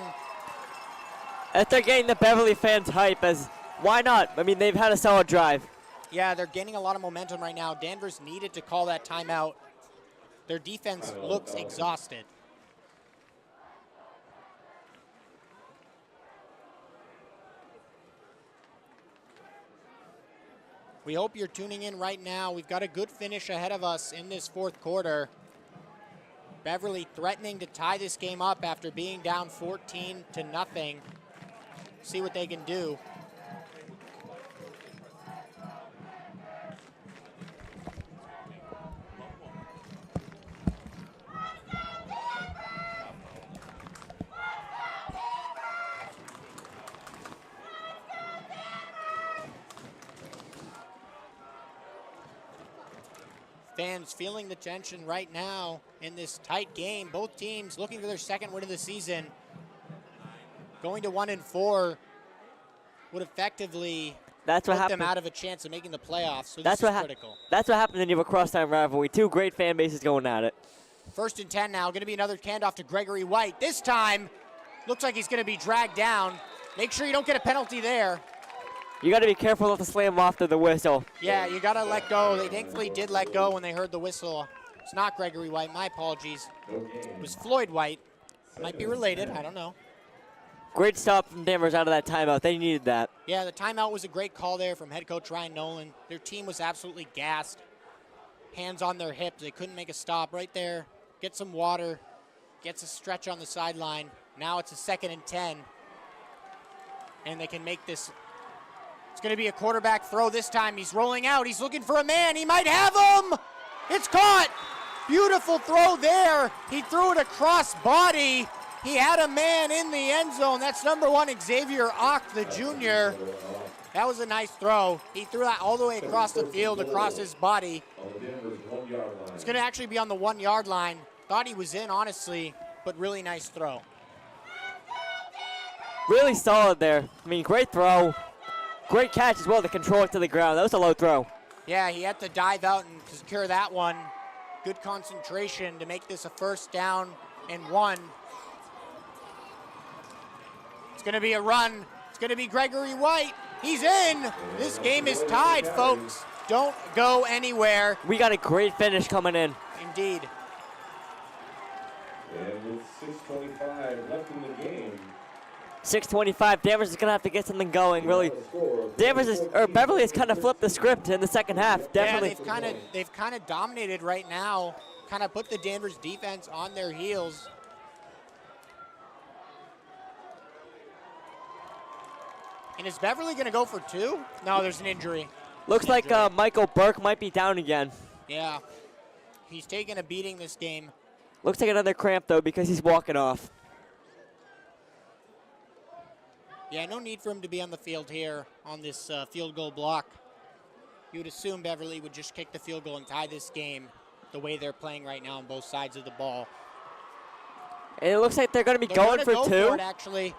If they're getting the Beverly fans hype, as why not? I mean, they've had a solid drive. Yeah, they're gaining a lot of momentum right now. Danvers needed to call that timeout. Their defense looks exhausted. We hope you're tuning in right now. We've got a good finish ahead of us in this 4th quarter. Beverly threatening to tie this game up after being down 14-0. See what they can do. Fans feeling the tension right now in this tight game. Both teams looking for their 2nd win of the season. Going to 1-4 would effectively put them out of a chance of making the playoffs. So this is critical. That's what happens when you have a crosstown rivalry. 2 great fan bases going at it. 1st and 10 now. Going to be another handoff to Gregory White. This time, looks like he's going to be dragged down. Make sure you don't get a penalty there. You got to be careful not to slam him after the whistle. Yeah, you got to let go. They thankfully did let go when they heard the whistle. It's not Gregory White. My apologies. It was Floyd White. Might be related. I don't know. Great stop from Danvers out of that timeout. They needed that. Yeah, the timeout was a great call there from head coach Ryan Nolan. Their team was absolutely gassed. Hands on their hips. They couldn't make a stop right there. Get some water. Gets a stretch on the sideline. Now it's a 2nd and 10. And they can make this. It's going to be a quarterback throw this time. He's rolling out. He's looking for a man. He might have him. It's caught. Beautiful throw there. He threw it across body. He had a man in the end zone. That's number 1, Xavier Ock, the junior. That was a nice throw. He threw that all the way across the field, across his body. It's going to actually be on the 1-yard line. Thought he was in, honestly, but really nice throw. Really solid there. I mean, great throw. Great catch as well to control it to the ground. That was a low throw. Yeah, he had to dive out and secure that one. Good concentration to make this a 1st down and 1. It's going to be a run. It's going to be Gregory White. He's in. This game is tied, folks. Don't go anywhere. We got a great finish coming in. Indeed. And with 6:25 left in the game. 6:25. Danvers is going to have to get something going, really. Beverly has kind of flipped the script in the 2nd half. Definitely. Yeah, they've kind of dominated right now. Kind of put the Danvers defense on their heels. And is Beverly going to go for 2? No, there's an injury. Looks like Michael Burke might be down again. Yeah. He's taking a beating this game. Looks like another cramp, though, because he's walking off. Yeah, no need for him to be on the field here on this field goal block. You would assume Beverly would just kick the field goal and tie this game the way they're playing right now on both sides of the ball. And it looks like they're going to be going for 2. For it, actually.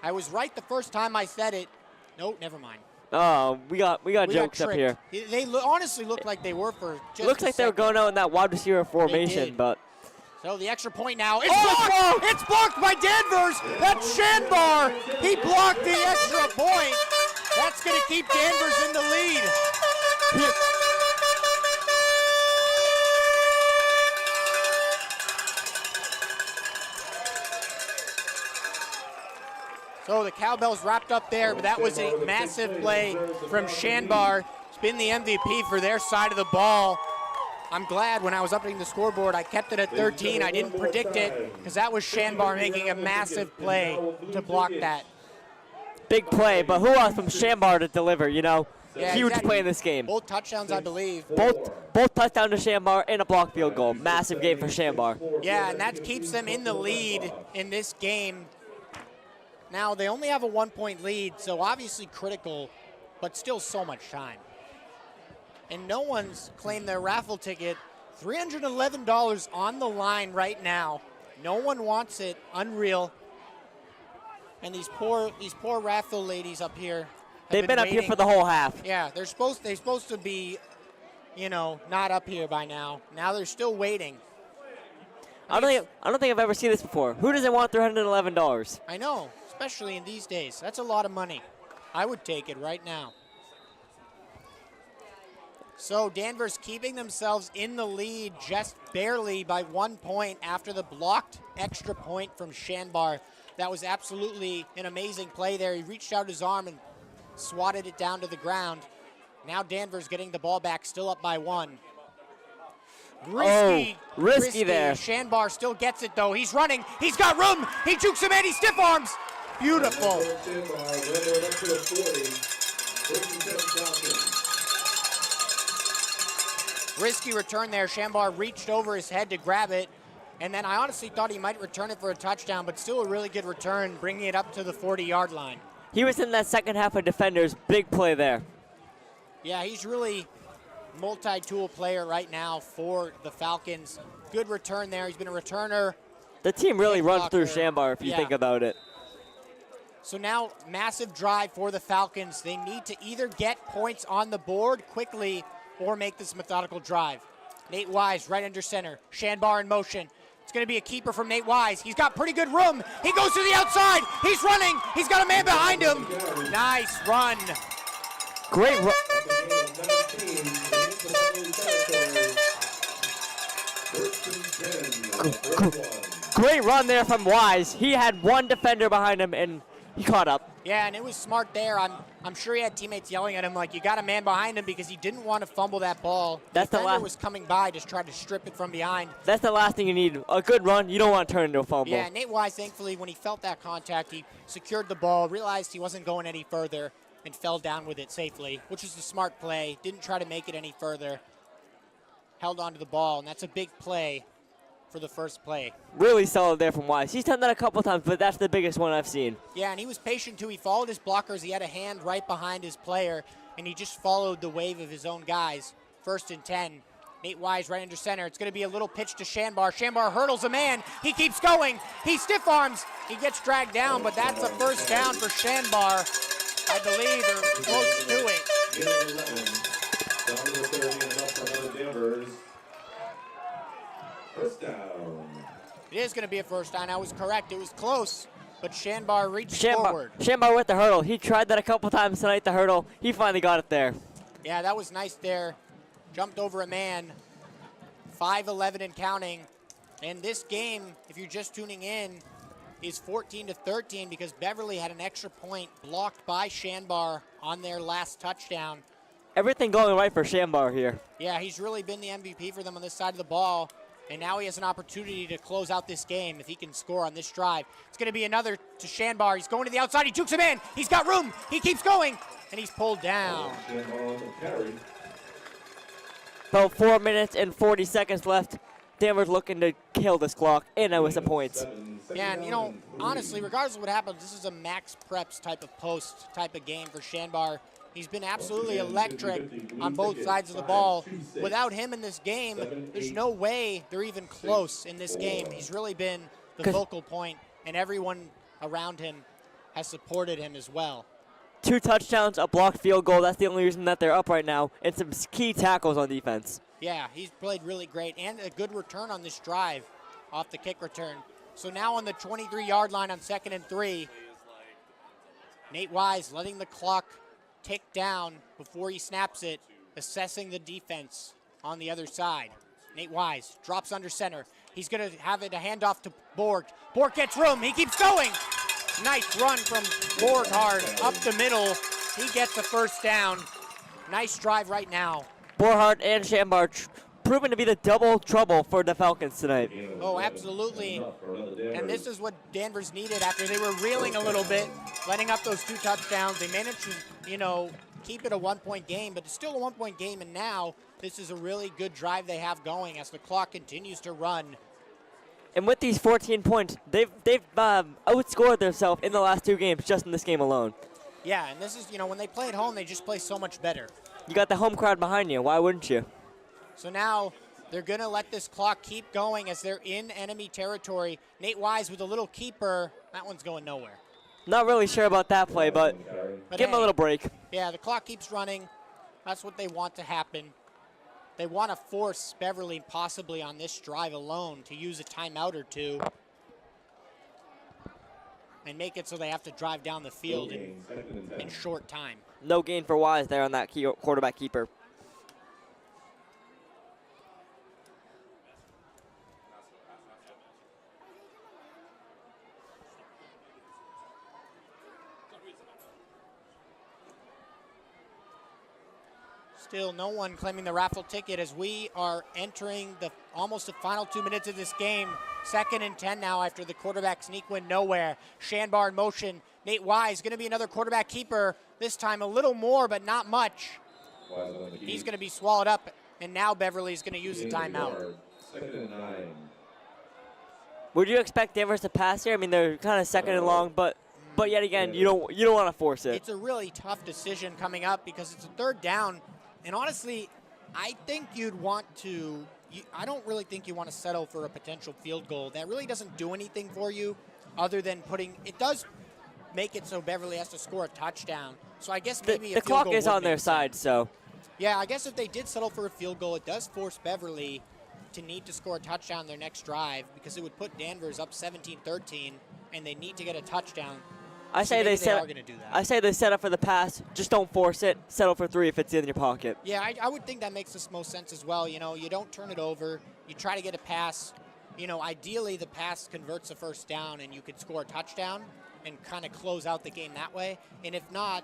I was right the first time I said it. Nope, never mind. Oh, we got jokes up here. They honestly looked like they were for just looks like they were going out in that wide receiver formation, but. So the extra point now. It's blocked! It's blocked by Danvers! That's Shandbar! He blocked the extra point! That's going to keep Danvers in the lead. So the cowbell's wrapped up there, but that was a massive play from Shanbar. He's been the MVP for their side of the ball. I'm glad when I was updating the scoreboard, I kept it at 13. I didn't predict it because that was Shanbar making a massive play to block that. Big play, but who else from Shambar to deliver, you know? Yeah, Huge exactly. play in this game. Both touchdowns, I believe. Both touchdowns to Shambar and a blocked field goal. Massive game for Shambar. Yeah, and that keeps them in the lead in this game. Now, they only have a 1-point lead, so obviously critical, but still so much time. And no one's claimed their raffle ticket. $311 on the line right now. No one wants it. Unreal. And these poor raffle ladies up here. They've been up here for the whole half. Yeah, they're supposed to be, you know, not up here by now. Now they're still waiting. I don't think I've ever seen this before. Who doesn't want $311? I know, especially in these days. That's a lot of money. I would take it right now. So Danvers keeping themselves in the lead just barely by 1 point after the blocked extra point from Shanbar. That was absolutely an amazing play there. He reached out his arm and swatted it down to the ground. Now Danvers getting the ball back, still up by 1. Risky there. Shanbar still gets it though. He's running. He's got room. He jukes him in. He stiff arms. Beautiful. Risky return there. Shanbar reached over his head to grab it. And then I honestly thought he might return it for a touchdown, but still a really good return, bringing it up to the 40-yard line. He was in that second half of defenders. Big play there. Yeah, he's really multi-tool player right now for the Falcons. Good return there. He's been a returner. The team really runs through blocker. Shambar if you think about it. So now, massive drive for the Falcons. They need to either get points on the board quickly or make this methodical drive. Nate Wise right under center. Shanbar in motion. It's going to be a keeper from Nate Wise. He's got pretty good room. He goes to the outside. He's running. He's got a man behind him. Nice run. Great run. Great run there from Wise. He had one defender behind him, and he caught up. Yeah, and it was smart there. I'm sure he had teammates yelling at him like, you got a man behind him, because he didn't want to fumble that ball. That's the defender last. was coming by, just tried to strip it from behind. That's the last thing you need. A good run. You don't want to turn into a fumble. Yeah, Nate Wise, thankfully, when he felt that contact, he secured the ball, realized he wasn't going any further, and fell down with it safely, which was a smart play. Didn't try to make it any further. Held onto the ball, and that's a big play for the first play. Really solid there from Wise. He's done that a couple times, but that's the biggest one I've seen. Yeah, and he was patient too. He followed his blockers. He had a hand right behind his player, and he just followed the wave of his own guys. 1st and 10. Nate Wise right under center. It's going to be a little pitch to Shanbar. Shanbar hurdles a man. He keeps going. He stiff arms. He gets dragged down, but that's a first down for Shanbar, I believe, or close to it. First down. It is going to be a first down. I was correct. It was close, but Shanbar reached forward. Shanbar with the hurdle. He tried that a couple times tonight, the hurdle. He finally got it there. Yeah, that was nice there. Jumped over a man. 5'11" and counting. And this game, if you're just tuning in, is 14-13 because Beverly had an extra point blocked by Shanbar on their last touchdown. Everything going right for Shambar here. Yeah, he's really been the MVP for them on this side of the ball. And now he has an opportunity to close out this game if he can score on this drive. It's going to be another to Shanbar. He's going to the outside. He jukes him in. He's got room. He keeps going. And he's pulled down. About 4 minutes and 40 seconds left. Danvers looking to kill this clock, and it was the points. Yeah, and you know, honestly, regardless of what happens, this is a max preps type of post type of game for Shanbar. He's been absolutely electric on both sides of the ball. Without him in this game, there's no way they're even close in this game. He's really been the focal point, and everyone around him has supported him as well. 2 touchdowns, a blocked field goal. That's the only reason that they're up right now, and some key tackles on defense. Yeah, he's played really great, and a good return on this drive off the kick return. So now on the 23-yard line on 2nd and 3, Nate Wise letting the clock tick down before he snaps it, assessing the defense on the other side. Nate Wise drops under center. He's going to have it a handoff to Borg. Borg gets room. He keeps going. Nice run from Borghardt up the middle. He gets the first down. Nice drive right now. Borghardt and Shambar proven to be the double trouble for the Falcons tonight. Oh, absolutely. And this is what Danvers needed after they were reeling a little bit, letting up those 2 touchdowns. They managed to, keep it a 1-point game, but it's still a 1-point game, and now this is a really good drive they have going as the clock continues to run. And with these 14 points, they've outscored themselves in the last 2 games just in this game alone. Yeah, and this is, when they play at home, they just play so much better. You got the home crowd behind you. Why wouldn't you? So now they're going to let this clock keep going as they're in enemy territory. Nate Wise with a little keeper. That one's going nowhere. Not really sure about that play, but give him a little break. Yeah, the clock keeps running. That's what they want to happen. They want to force Beverly possibly on this drive alone to use a timeout or 2 and make it so they have to drive down the field in short time. No gain for Wise there on that quarterback keeper. Still no one claiming the raffle ticket as we are entering almost the final 2 minutes of this game. 2nd and 10 now after the quarterback sneak went nowhere. Shambar in motion. Nate Wise going to be another quarterback keeper. This time a little more, but not much. He's going to be swallowed up, and now Beverly's going to use the timeout. 2nd and 9. Would you expect Danvers to pass here? I mean, they're kind of 2nd and long, but yet again, you don't want to force it. It's a really tough decision coming up because it's a 3rd down. And honestly, I think you'd want to, I don't really think you want to settle for a potential field goal. That really doesn't do anything for you other than it does make it so Beverly has to score a touchdown. So I guess maybe the clock is on their side, so. Yeah, I guess if they did settle for a field goal, it does force Beverly to need to score a touchdown their next drive because it would put Danvers up 17-13, and they need to get a touchdown. I say they set up for the pass. Just don't force it. Settle for 3 if it's in your pocket. Yeah, I would think that makes the most sense as well. You don't turn it over. You try to get a pass. Ideally the pass converts a first down and you could score a touchdown and kind of close out the game that way. And if not,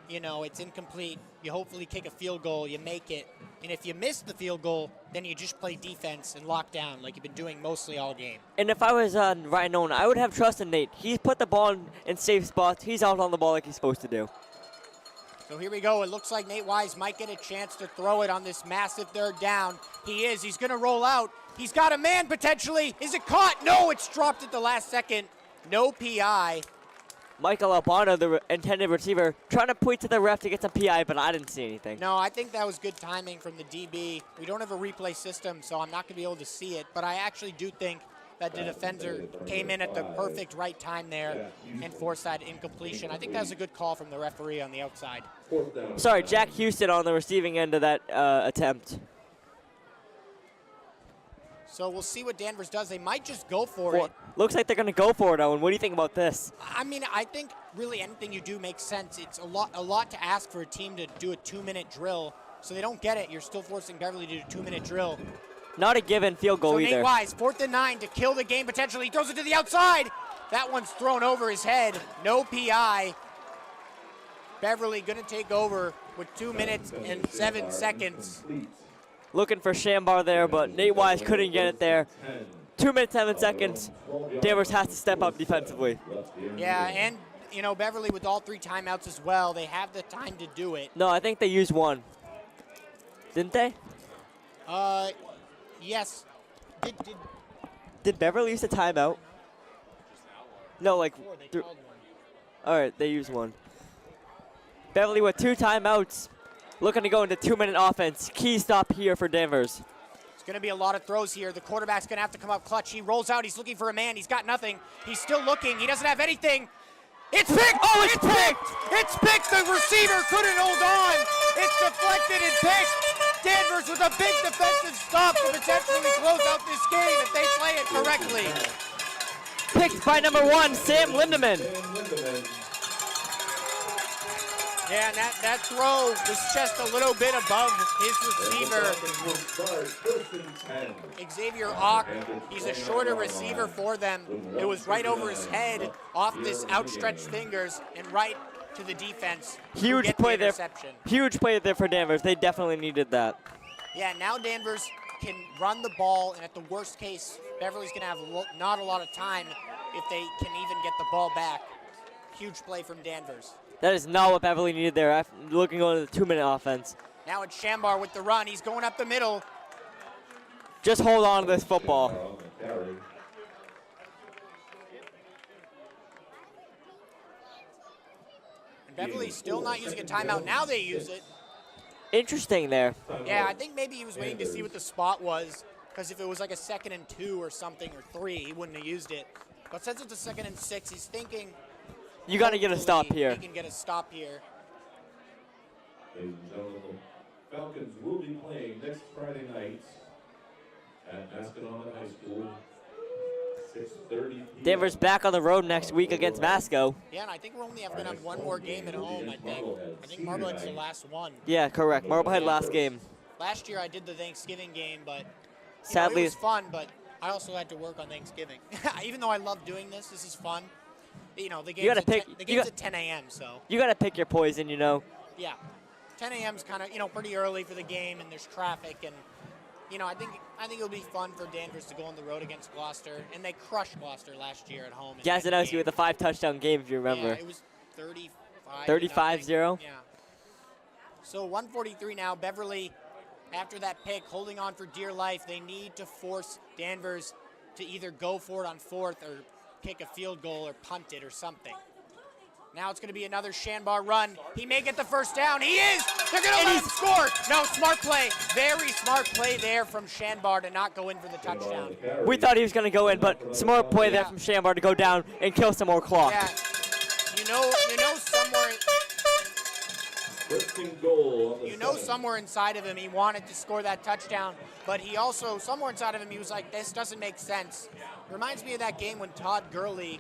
it's incomplete. You hopefully kick a field goal. You make it. And if you miss the field goal, then you just play defense and lock down like you've been doing mostly all game. And if I was Ryan Nolan, I would have trust in Nate. He's put the ball in safe spots. He's out on the ball like he's supposed to do. So here we go. It looks like Nate Wise might get a chance to throw it on this massive 3rd down. He is. He's going to roll out. He's got a man potentially. Is it caught? No, it's dropped at the last second. No PI. Michael Albano, the intended receiver, trying to point to the ref to get some PI, but I didn't see anything. No, I think that was good timing from the DB. We don't have a replay system, so I'm not going to be able to see it, but I actually do think that the defender came in at the perfect right time there and forced that incompletion. I think that was a good call from the referee on the outside. Sorry, Jack Houston on the receiving end of that attempt. So we'll see what Danvers does. They might just go for it. Looks like they're going to go for it, Owen. What do you think about this? I mean, I think really anything you do makes sense. It's a lot to ask for a team to do a 2-minute drill. So they don't get it. You're still forcing Beverly to do a 2-minute drill. Not a given field goal either. So Nate Wise, 4th and 9 to kill the game potentially. He throws it to the outside. That one's thrown over his head. No PI. Beverly going to take over with 2 minutes and 7 seconds. Looking for Shambar there, but Nate Wise couldn't get it there. 2 minutes, 7 seconds. Danvers has to step up defensively. Yeah, and, Beverly with all 3 timeouts as well. They have the time to do it. No, I think they used one. Didn't they? Yes. Did Beverly use a timeout? No, like. All right, they used one. Beverly with 2 timeouts. Looking to go into 2-minute offense. Key stop here for Danvers. It's going to be a lot of throws here. The quarterback's going to have to come up clutch. He rolls out. He's looking for a man. He's got nothing. He's still looking. He doesn't have anything. It's picked. Oh, it's picked. It's picked. The receiver couldn't hold on. It's deflected and picked. Danvers with a big defensive stop to potentially close out this game if they play it correctly. Picked by number 1, Sam Lindemann. Yeah, and that throw was just a little bit above his receiver. Will start 1st and 10. Xavier Ock, he's a shorter receiver for them. It was right over his head, off this outstretched fingers, and right to the defense. Huge play there. Huge play there for Danvers. They definitely needed that. Yeah, now Danvers can run the ball, and at the worst case, Beverly's going to have not a lot of time if they can even get the ball back. Huge play from Danvers. That is not what Beverly needed there. Looking on the 2-minute offense. Now it's Shambar with the run. He's going up the middle. Just hold on to this football. And Beverly's still not using a timeout. Now they use it. Interesting there. Yeah, I think maybe he was waiting to see what the spot was, because if it was like a 2nd and 2 or something, or 3, he wouldn't have used it. But since it's a 2nd and 6, he's thinking you got to get a stop here. He can get a stop here. Ladies and gentlemen, the Falcons will be playing next Friday night at Masconomet High School, 6:30 p.m. Danvers back on the road next week against Masco. Yeah, and I think we're only going to have one more game at home, I think. I think Marblehead's the last one. Yeah, correct. Marblehead last game. Last year I did the Thanksgiving game, but sadly it was fun, but I also had to work on Thanksgiving. Even though I love doing this is fun. You know, the game's at 10 a.m., so. You got to pick your poison, you know. Yeah. 10 a.m. is kind of, pretty early for the game, and there's traffic, and, I think it'll be fun for Danvers to go on the road against Gloucester, and they crushed Gloucester last year at home. Gazdowski with a 5-touchdown game, if you remember. Yeah, it was 35-0. Yeah. So 1:43 now. Beverly, after that pick, holding on for dear life. They need to force Danvers to either go for it on 4th or kick a field goal or punt it or something. Now it's going to be another Shambar run. He may get the first down. He is! They're going to let him score! No, smart play. Very smart play there from Shambar to not go in for the touchdown. We thought he was going to go in, but smart play there from Shambar to go down and kill some more clock. Yeah. Somewhere inside of him he wanted to score that touchdown, but he also, somewhere inside of him, he was like, this doesn't make sense. Reminds me of that game when Todd Gurley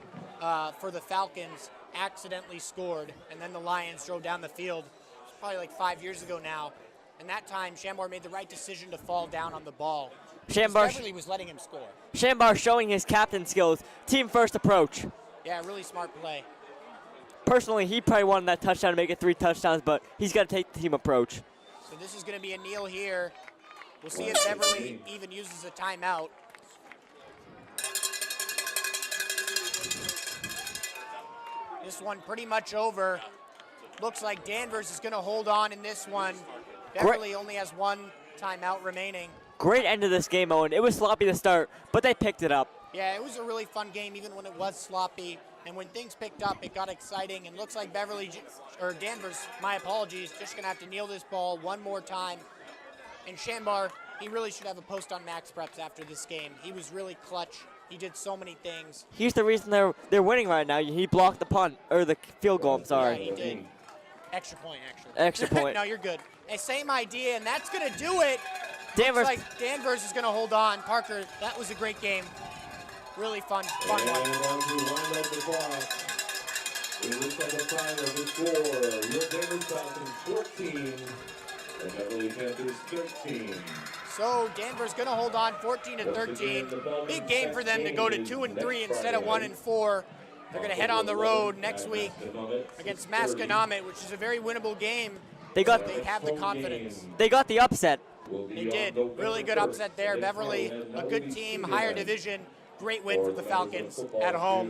for the Falcons accidentally scored, and then the Lions drove down the field. It's probably like 5 years ago now. And that time, Shambar made the right decision to fall down on the ball. Beverly was letting him score. Shambar showing his captain skills. Team first approach. Yeah, really smart play. Personally, he probably wanted that touchdown to make it 3 touchdowns, but he's got to take the team approach. So this is going to be a kneel here. We'll see if Beverly even uses a timeout. This one pretty much over. Looks like Danvers is going to hold on in this one. Beverly only has 1 timeout remaining. Great end of this game, Owen. It was sloppy to start, but they picked it up. Yeah, it was a really fun game even when it was sloppy. And when things picked up, it got exciting. And looks like Danvers, my apologies, just going to have to kneel this ball one more time. And Shambar, he really should have a post on Max Preps after this game. He was really clutch. He did so many things. He's the reason they're winning right now. He blocked the punt, or the field goal, I'm sorry. Yeah, he did. Extra point, actually. Extra point. No, you're good. Same idea, and that's going to do it. Danvers. Looks like Danvers is going to hold on. Parker, that was a great game. Really fun one. And as we wind up the clock, it looks like a final of the score. Your Danvers Falcons 14, and Beverly Panthers 13. So Danvers going to hold on 14-13. Big game for them to go to 2-3 instead of 1-4. They're going to head on the road next week against Masconomet, which is a very winnable game. They have the confidence. They got the upset. They did. Really good upset there. Beverly, a good team, higher division. Great win for the Falcons at home.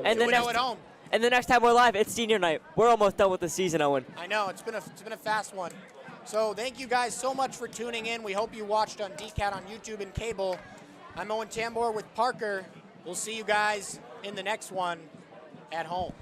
And then at home. And the next time we're live, it's senior night. We're almost done with the season, Owen. I know, it's been a fast one. So thank you guys so much for tuning in. We hope you watched on DCAT on YouTube and cable. I'm Owen Tambor with Parker. We'll see you guys in the next one at home.